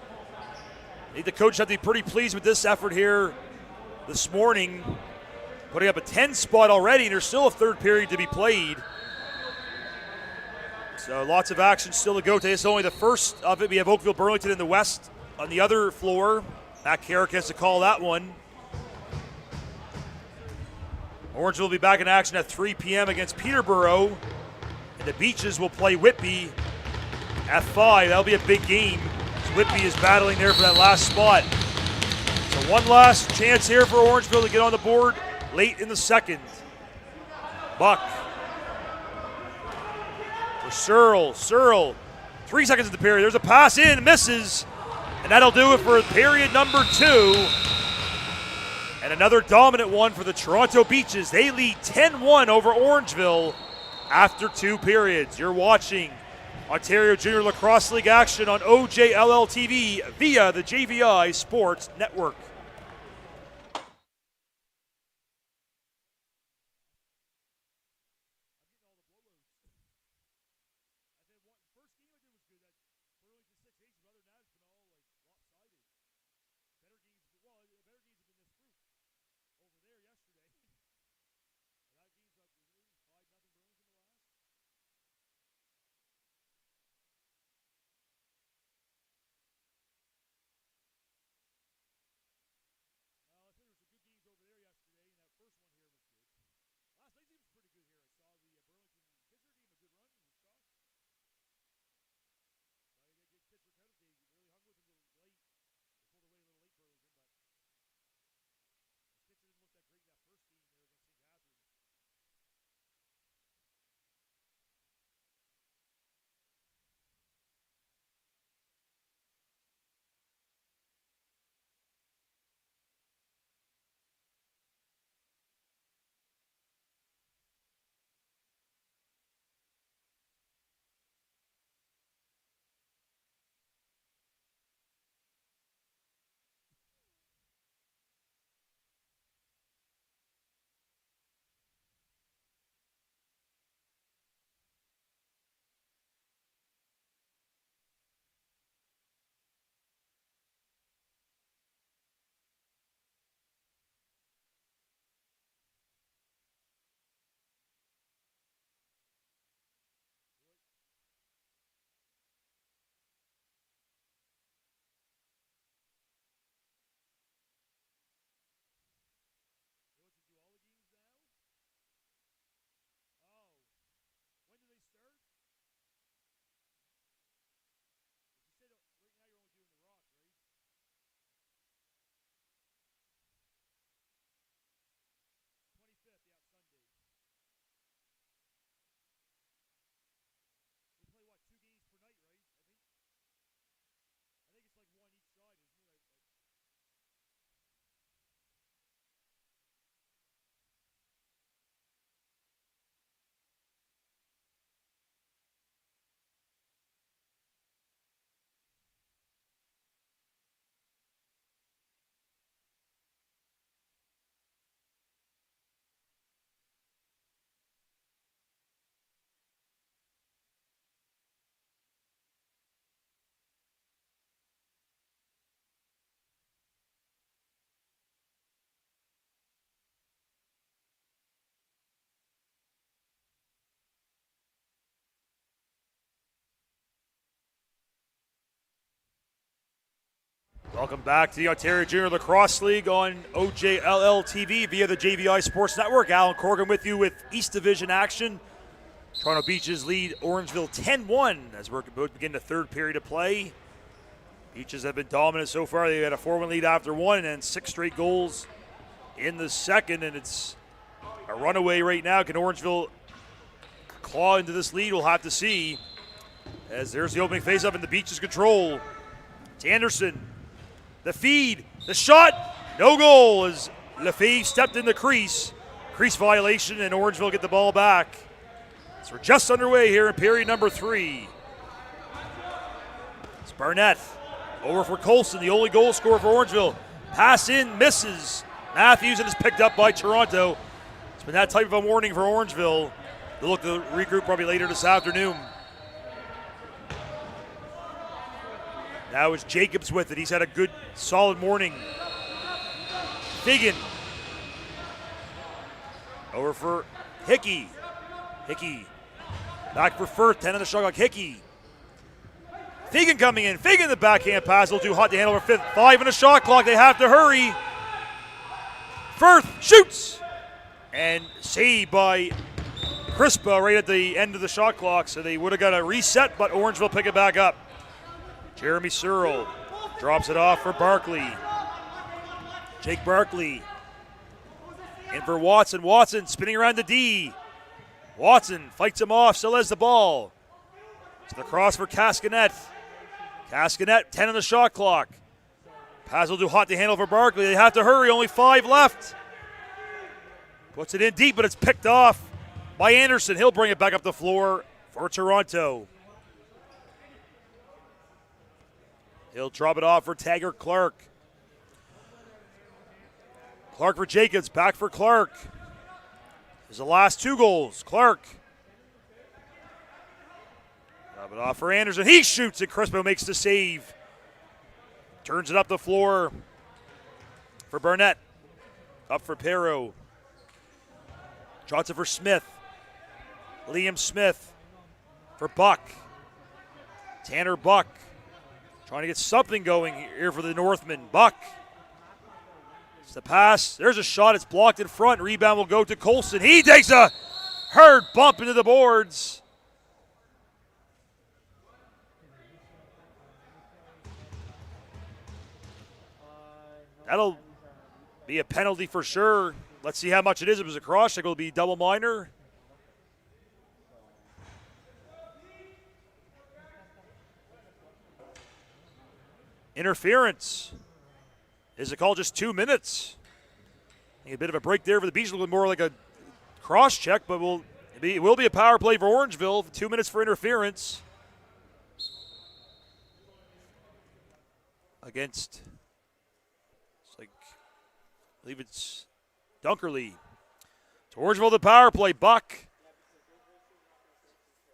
I think the coaches have to be pretty pleased with this effort here this morning, putting up a 10 spot already, and there's still a third period to be played. So lots of action still to go today. It's only the first of it. We have Oakville Burlington in the west on the other floor. Matt Carrick has to call that one. Orangeville will be back in action at 3 p.m. against Peterborough. And the Beaches will play Whitby at 5. That'll be a big game. So Whitby is battling there for that last spot. So one last chance here for Orangeville to get on the board late in the second. Buck. For Searle. Searle. 3 seconds in the period. There's a pass in, misses. And that'll do it for period number 2. And another dominant one for the Toronto Beaches. They lead 10-1 over Orangeville after 2 periods. You're watching Ontario Junior Lacrosse League action on OJLL TV via the JVI Sports Network. Welcome back to the Ontario Junior Lacrosse League on OJLL TV via the JVI Sports Network. Alan Corrigan with you with East Division action. Toronto Beaches lead Orangeville 10-1 as we're about to begin the third period of play. Beaches have been dominant so far. They had a 4-1 lead after one and then 6 straight goals in the second, and it's a runaway right now. Can Orangeville claw into this lead? We'll have to see, as there's the opening face-up in the Beaches' control. It's Anderson. The feed, the shot, no goal as Lefebvre stepped in the crease. Crease violation, and Orangeville get the ball back. So we're just underway here in period number 3. It's Barnett over for Colson, the only goal scorer for Orangeville. Pass in, misses. Matthews, and is picked up by Toronto. been that type of a morning for Orangeville. They'll look to regroup probably later this afternoon. Now it's Jacobs with it. He's had a good, solid morning. Figan. Over for Hickey. Hickey. Back for Firth. 10 on the shot clock. Hickey. Figan coming in. Figan the backhand pass. Will do hot to handle over fifth. 5 on the shot clock. They have to hurry. Firth shoots. And saved by Crispa right at the end of the shot clock. So they would have got a reset, but Orangeville pick it back up. Jeremy Searle drops it off for Barkley. Jake Barkley in for Watson. Watson spinning around the D. Watson fights him off, still has the ball. To the cross for Cascanet. Cascanet, 10 on the shot clock. Pass will do hot to handle for Barkley. They have to hurry, only 5 left. Puts it in deep, but it's picked off by Anderson. He'll bring it back up the floor for Toronto. He'll drop it off for Taggart Clark. Clark for Jacobs, back for Clark. There's the last 2 goals. Clark. Drop it off for Anderson. He shoots and Crispo makes the save. Turns it up the floor for Burnett. Up for Perro. Shots it for Smith. Liam Smith for Buck. Tanner Buck. Trying to get something going here for the Northmen. Buck. It's the pass. There's a shot. It's blocked in front. Rebound will go to Colson. He takes a hard bump into the boards. That'll be a penalty for sure. Let's see how much it is. If it was a cross check, it'll be double minor. Interference. Is it called just 2 minutes? I think a bit of a break there for the Beach. A little more like a cross check, but it will be a power play for Orangeville. 2 minutes for interference. Against, I believe it's Dunkerley. To Orangeville, the power play. Buck.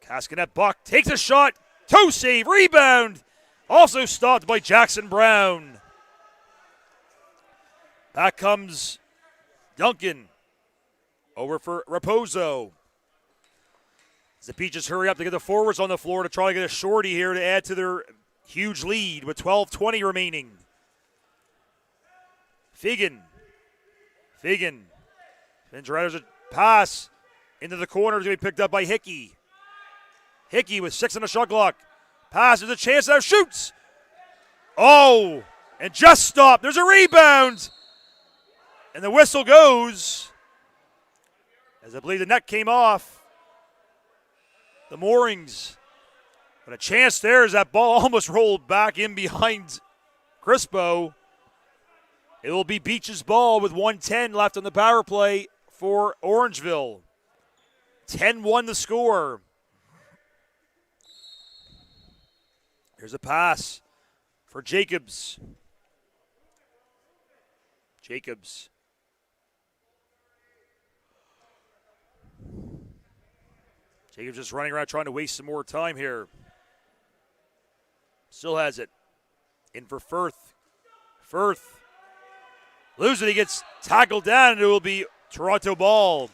Cascanet Buck takes a shot. Toe save. Rebound. Also stopped by Jackson Brown. Back comes Duncan. Over for Raposo. As the Peaches hurry up to get the forwards on the floor to try to get a shorty here to add to their huge lead with 12:20 remaining. Figan. Spins right as a pass into the corner. Is going to be picked up by Hickey. Hickey with 6 on the shot clock. Pass, there's a chance now, shoots. Oh, and just stopped. There's a rebound. And the whistle goes. As I believe the net came off the moorings. But a chance there as that ball almost rolled back in behind Crispo. It will be Beach's ball with 1:10 left on the power play for Orangeville. 10-1 the score. Here's a pass for Jacobs. Jacobs just running around trying to waste some more time here. Still has it. In for Firth. Firth loses it. He gets tackled down, and it will be Toronto ball.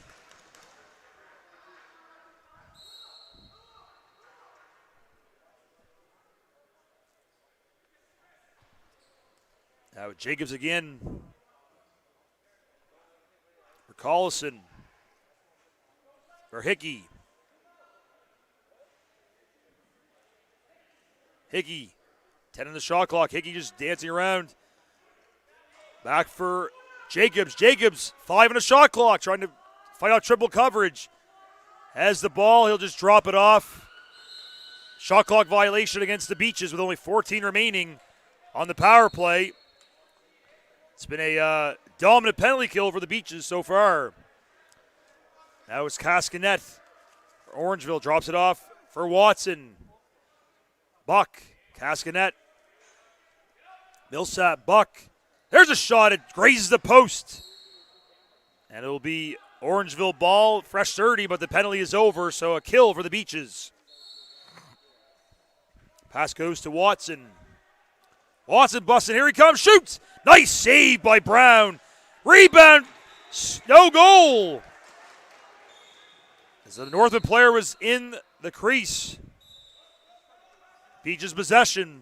Now Jacobs again. For Collison. For Hickey. Hickey, 10 on the shot clock. Hickey just dancing around. Back for Jacobs. Jacobs, 5 on the shot clock, trying to fight out triple coverage. Has the ball, he'll just drop it off. Shot clock violation against the Beaches with only 14 remaining on the power play. It's been a dominant penalty kill for the Beaches so far. Now it's Cascanet. Orangeville drops it off for Watson. Buck, Cascanet, Millsap, Buck. There's a shot. It grazes the post. And it will be Orangeville ball, fresh 30, but the penalty is over, so a kill for the Beaches. Pass goes to Watson. Watson busting, here he comes, shoots! Nice save by Brown. Rebound, no goal. As the Northman player was in the crease. Beaches possession.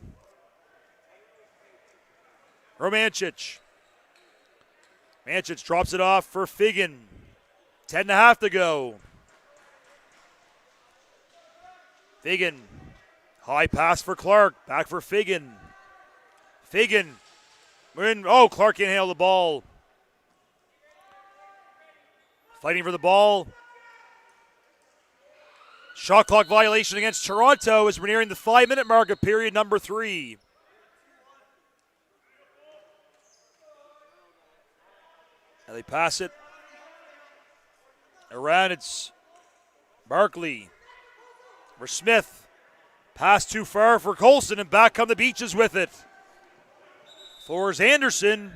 Romancic. Mancic drops it off for Figgin. 10.5 to go. Figgin. High pass for Clark. Back for Figgin. Figgin. Clark can't handle the ball. Fighting for the ball. Shot clock violation against Toronto as we're nearing the 5-minute mark of period number 3. Now they pass it around. It's Barkley for Smith. Pass too far for Colson, and back come the Beaches with it. Floors Anderson.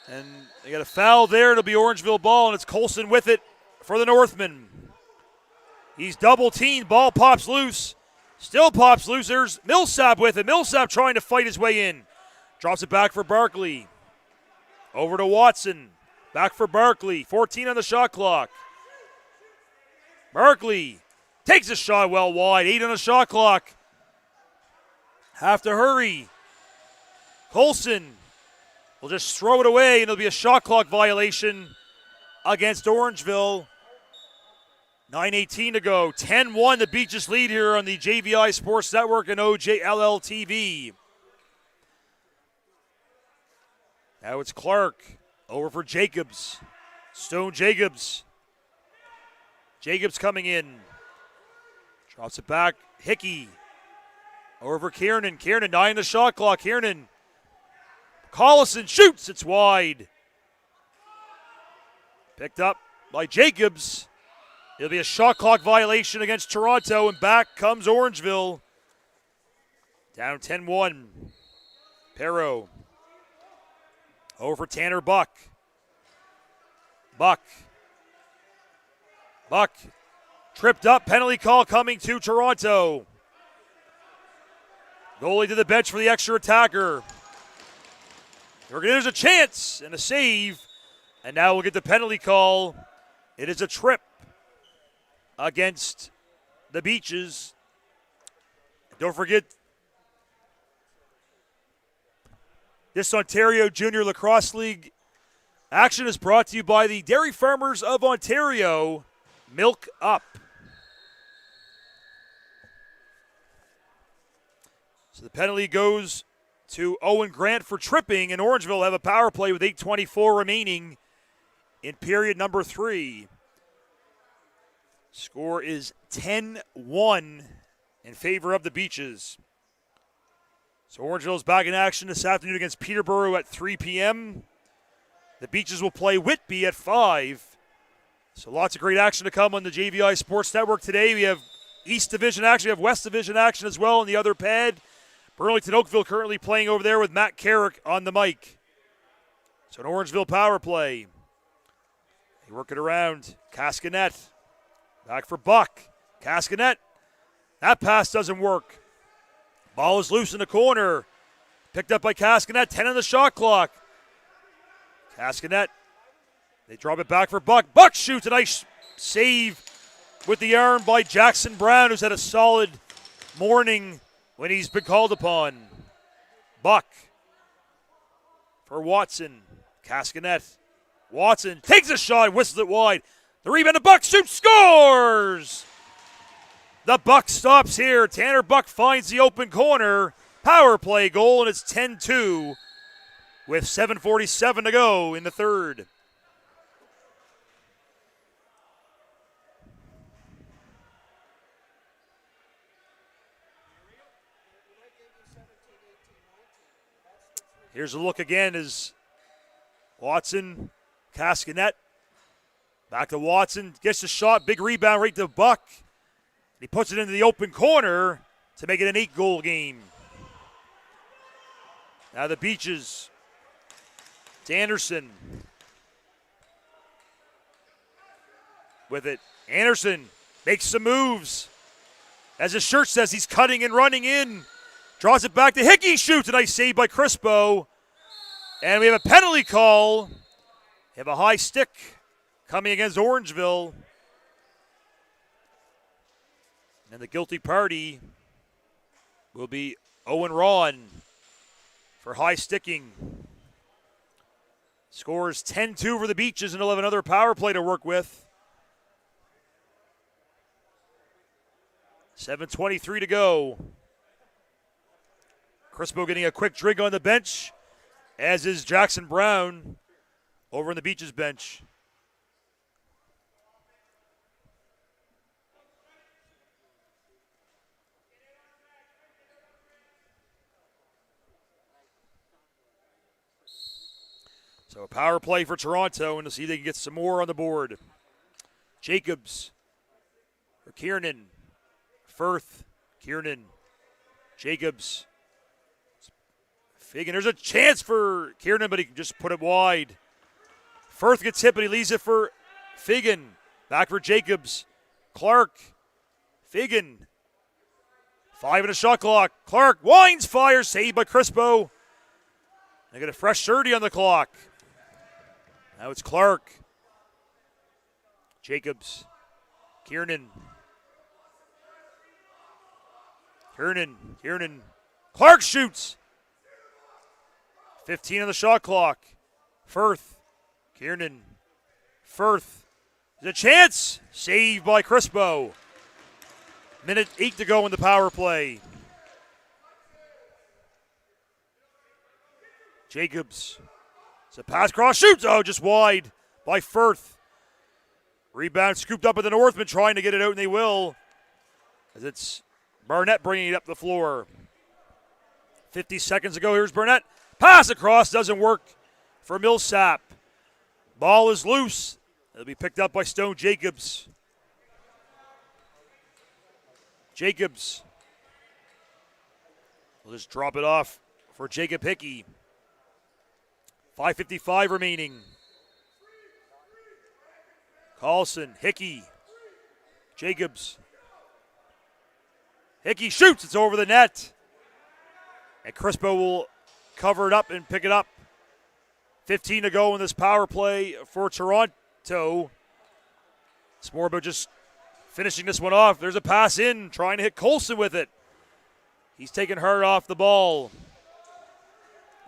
And they got a foul there. It'll be Orangeville ball, and it's Colson with it for the Northmen. He's double-teamed. Ball pops loose. Still pops loose. There's Millsap with it. Millsap trying to fight his way in. Drops it back for Barkley. Over to Watson. Back for Barkley. 14 on the shot clock. Barkley takes a shot well wide. 8 on the shot clock. Have to hurry. Colson will just throw it away, and it'll be a shot clock violation against Orangeville. 9:18 to go. 10-1 the Beaches lead here on the JVI Sports Network and OJLL TV. Now it's Clark. Over for Jacobs. Stone Jacobs. Jacobs coming in. Drops it back. Hickey. Over for Kiernan. Kiernan 9 the shot clock. Kiernan. Collison shoots. It's wide. Picked up by Jacobs. It'll be a shot clock violation against Toronto, and back comes Orangeville. Down 10-1. Perro. Over for Tanner Buck. Buck. Tripped up. Penalty call coming to Toronto. Goalie to the bench for the extra attacker. There's a chance and a save. And now we'll get the penalty call. It is a trip against the Beaches. Don't forget, this Ontario Junior Lacrosse League action is brought to you by the Dairy Farmers of Ontario. Milk up. So the penalty goes to Owen Grant for tripping, and Orangeville will have a power play with 8:24 remaining in period number 3. Score is 10-1 in favor of the Beaches. So Orangeville's back in action this afternoon against Peterborough at 3 p.m. The Beaches will play Whitby at 5. So lots of great action to come on the JVI Sports Network today. We have East Division action, we have West Division action as well on the other pad. Burlington Oakville currently playing over there with Matt Carrick on the mic. So an Orangeville power play. They work it around. Cascanet. Back for Buck. Cascanet. That pass doesn't work. Ball is loose in the corner. Picked up by Cascanet. 10 on the shot clock. Cascanet. They drop it back for Buck. Buck shoots a nice save with the arm by Jackson Brown, who's had a solid morning when he's been called upon. Buck for Watson. Cascanet. Watson takes a shot, whistles it wide. The rebound to Buck, shoots, scores! The Buck stops here. Tanner Buck finds the open corner. Power play goal, and it's 10-2 with 7:47 to go in the third. Here's a look again as Watson, Cascanet. Back to Watson, gets the shot, big rebound right to Buck. He puts it into the open corner to make it an 8-goal game. Now the Beaches. It's Anderson. with it. Anderson makes some moves. As his shirt says, he's cutting and running in. Draws it back to Hickey, shoots. A nice save by Crispo. And we have a penalty call. We have a high stick coming against Orangeville. And the guilty party will be Owen Ron for high sticking. Scores 10-2 for the Beaches, and they'll have another power play to work with. 7:23 to go. Crispo getting a quick drink on the bench, as is Jackson Brown over on the Beaches bench. So a power play for Toronto, and to see if they can get some more on the board. Jacobs for Kiernan. Firth, Kiernan, Jacobs. Figgin, there's a chance for Kiernan, but he can just put it wide. Firth gets hit, but he leaves it for Figgin. Back for Jacobs. Clark, Figgin. 5 in the shot clock. Clark winds, fires, saved by Crispo. They get a fresh 30 on the clock. Now it's Clark. Jacobs. Kiernan. Clark shoots. 15 on the shot clock. Firth. Kiernan. Firth. There's a chance. Saved by Crispo. Minute 8 to go in the power play. Jacobs. It's a pass cross, shoots. Oh, just wide by Firth. Rebound scooped up by the Northmen, trying to get it out, and they will. As it's Barnett bringing it up the floor. 50 seconds ago, here's Barnett. Pass across, doesn't work for Millsap. Ball is loose. It'll be picked up by Stone Jacobs. Jacobs will just drop it off for Jacob Hickey. 5:55 remaining. Carlson, Hickey, Jacobs. Hickey shoots, it's over the net. And Crispo will cover it up and pick it up. 15 to go in this power play for Toronto. It's more about just finishing this one off. There's a pass in, trying to hit Colson with it. He's taken hard off the ball.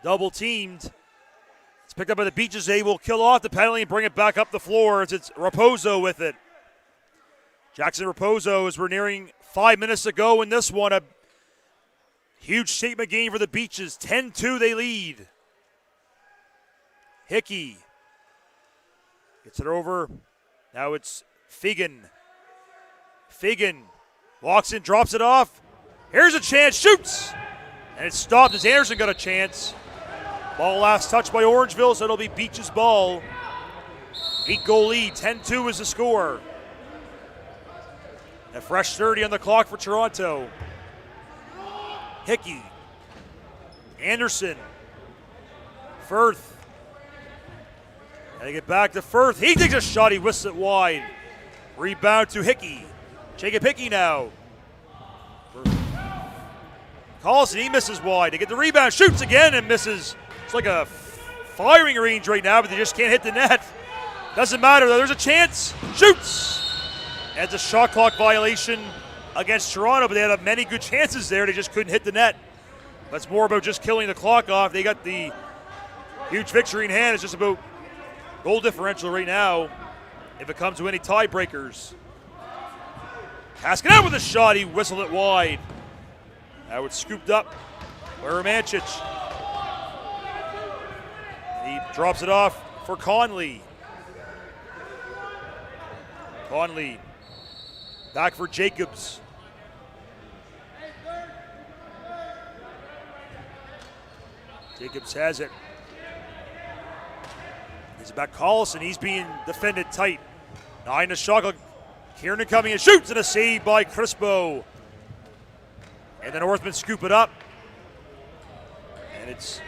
Double teamed. It's picked up by the Beaches. They will kill off the penalty and bring it back up the floor as it's Raposo with it. Jackson Raposo, as we're nearing 5 minutes to go in this one. A huge statement game for the Beaches. 10-2 they lead. Hickey gets it over. Now it's Figgin. Figgin walks in, drops it off. Here's a chance, shoots. And it's stopped as Anderson got a chance. Ball last touched by Orangeville, so it'll be Beaches ball. 8-goal lead, 10-2 is the score. A fresh 30 on the clock for Toronto. Hickey. Anderson. Firth. And they get back to Firth. He takes a shot, he whisks it wide. Rebound to Hickey. Jacob Hickey now. Carlson, he misses wide. They get the rebound, shoots again and misses. It's like a firing range right now, but they just can't hit the net. Doesn't matter though, there's a chance. Shoots! And it's a shot clock violation against Toronto, but they had many good chances there. They just couldn't hit the net. That's more about just killing the clock off. They got the huge victory in hand. It's just about goal differential right now if it comes to any tiebreakers. Haskin out with a shot. He whistled it wide. Now it's scooped up by Romancic. He drops it off for Conley. Conley back for Jacobs. Jacobs has it. He's back Carlson. He's being defended tight. 9 to shot. Kiernan coming and shoots, and a save by Crispo. And the Northmen scoop it up. And it's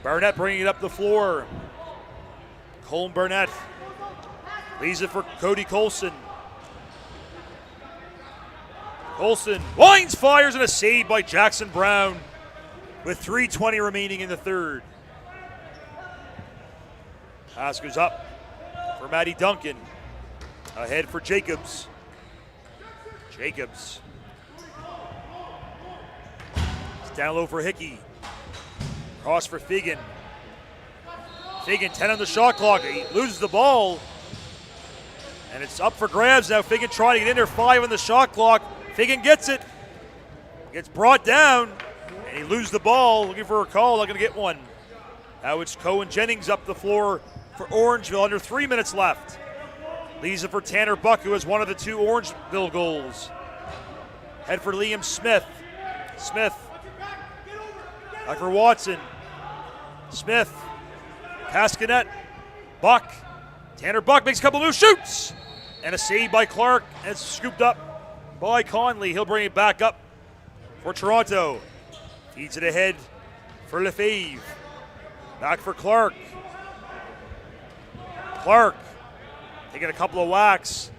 Barnett bringing it up the floor. Colm Barnett. Leaves it for Cody Colson. Colson winds, fires, and a save by Jackson Brown with 3:20 remaining in the third. Pass goes up for Matty Duncan. Ahead for Jacobs. Jacobs. It's down low for Hickey. Cross for Fagan. Fagan 10 on the shot clock. He loses the ball. And it's up for grabs now. Fagan trying to get in there. 5 on the shot clock. Fagan gets it. Gets brought down. And he loses the ball. Looking for a call. Not going to get one. Now it's Cohen Jennings up the floor for Orangeville. Under 3 minutes left. Leaves it for Tanner Buck, who has one of the 2 Orangeville goals. Head for Liam Smith. Smith. Back for Watson. Smith. Cascanet. Buck. Tanner Buck makes a couple loose shoots. And a save by Clark. And it's scooped up by Conley. He'll bring it back up for Toronto. Feeds it ahead for Lefebvre. Back for Clark. Clark taking a couple of whacks.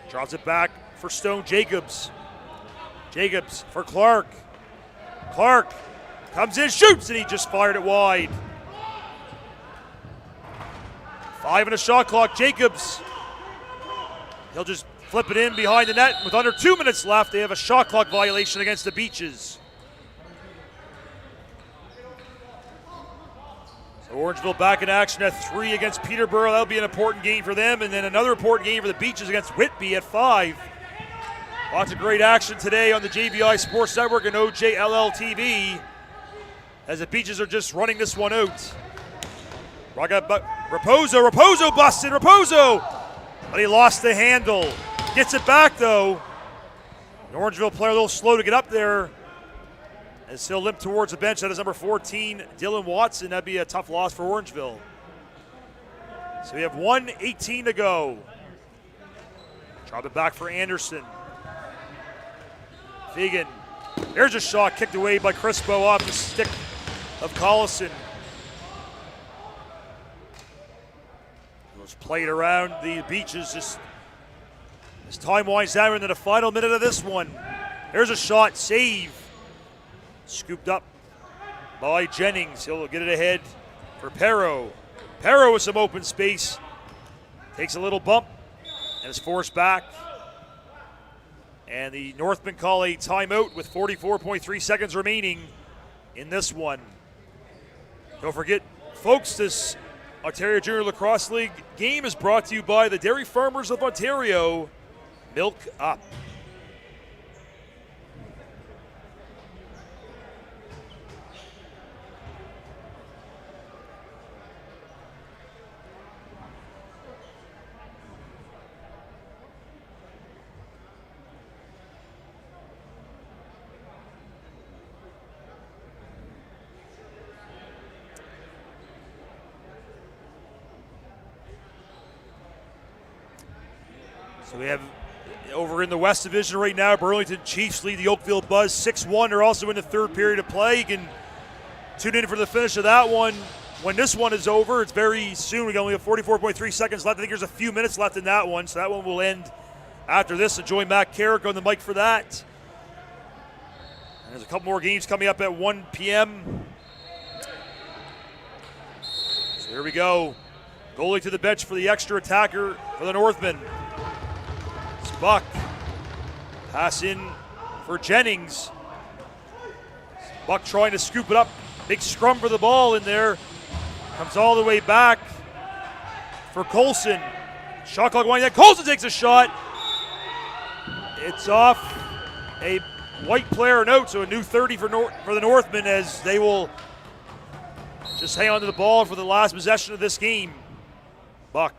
Drops it back for Stone Jacobs. Jacobs for Clark. Clark comes in, shoots, and he just fired it wide. 5 on the shot clock. Jacobs. He'll just flip it in behind the net. With under 2 minutes left, they have a shot clock violation against the Beaches. So Orangeville back in action at 3 against Peterborough. That'll be an important game for them. And then another important game for the Beaches against Whitby at 5. Lots of great action today on the JVI Sports Network and OJLL TV as the Beaches are just running this one out. Raposo busted, Raposo! But he lost the handle. Gets it back though. The Orangeville player a little slow to get up there. As he'll limp towards the bench. That is number 14, Dylan Watson. That'd be a tough loss for Orangeville. So we have 1:18 to go. Drop it back for Anderson. Fagan. There's a shot kicked away by Crispo off the stick of Collison. Let's play it around the Beaches just as time winds down into the final minute of this one. There's a shot, save. Scooped up by Jennings. He'll get it ahead for Perro. Perro with some open space. Takes a little bump and is forced back. And the Northmen call a timeout with 44.3 seconds remaining in this one. Don't forget, folks, this Ontario Junior Lacrosse League game is brought to you by the Dairy Farmers of Ontario. Milk up. So we have over in the West Division right now, Burlington Chiefs lead the Oakville Buzz 6-1. They're also in the third period of play. You can tune in for the finish of that one. When this one is over, it's very soon. We only have 44.3 seconds left. I think there's a few minutes left in that one, so that one will end after this. So join Matt Carrick on the mic for that. And there's a couple more games coming up at 1 p.m. So here we go. Goalie to the bench for the extra attacker for the Northmen. Buck. Pass in for Jennings. Buck trying to scoop it up. Big scrum for the ball in there. Comes all the way back for Colson. Shot clock winding down. Colson takes a shot. It's off a white player note, so a new 30 for the Northmen as they will just hang on to the ball for the last possession of this game. Buck.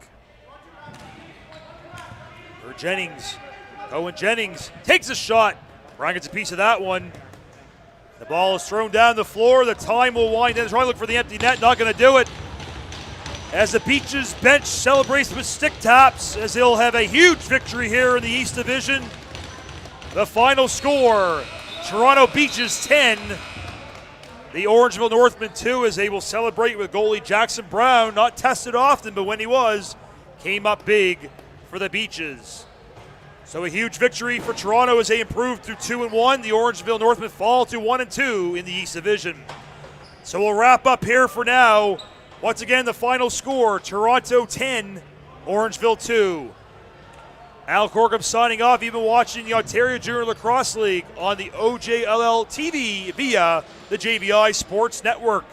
For Jennings. Owen Jennings takes a shot. Brian gets a piece of that one. The ball is thrown down the floor. The time will wind down. Trying to look for the empty net. Not going to do it. As the Beaches bench celebrates with stick taps as they'll have a huge victory here in the East Division. The final score, Toronto Beaches 10. The Orangeville Northmen 2 as they will celebrate with goalie Jackson Brown. Not tested often, but when he was, came up big for the Beaches. So a huge victory for Toronto as they improved through 2-1. The Orangeville Northmen fall to 1-2 in the East Division. So we'll wrap up here for now. Once again, the final score, Toronto 10, Orangeville 2. Al Corkum signing off. You've been watching the Ontario Junior Lacrosse League on the OJLL TV via the JVI Sports Network.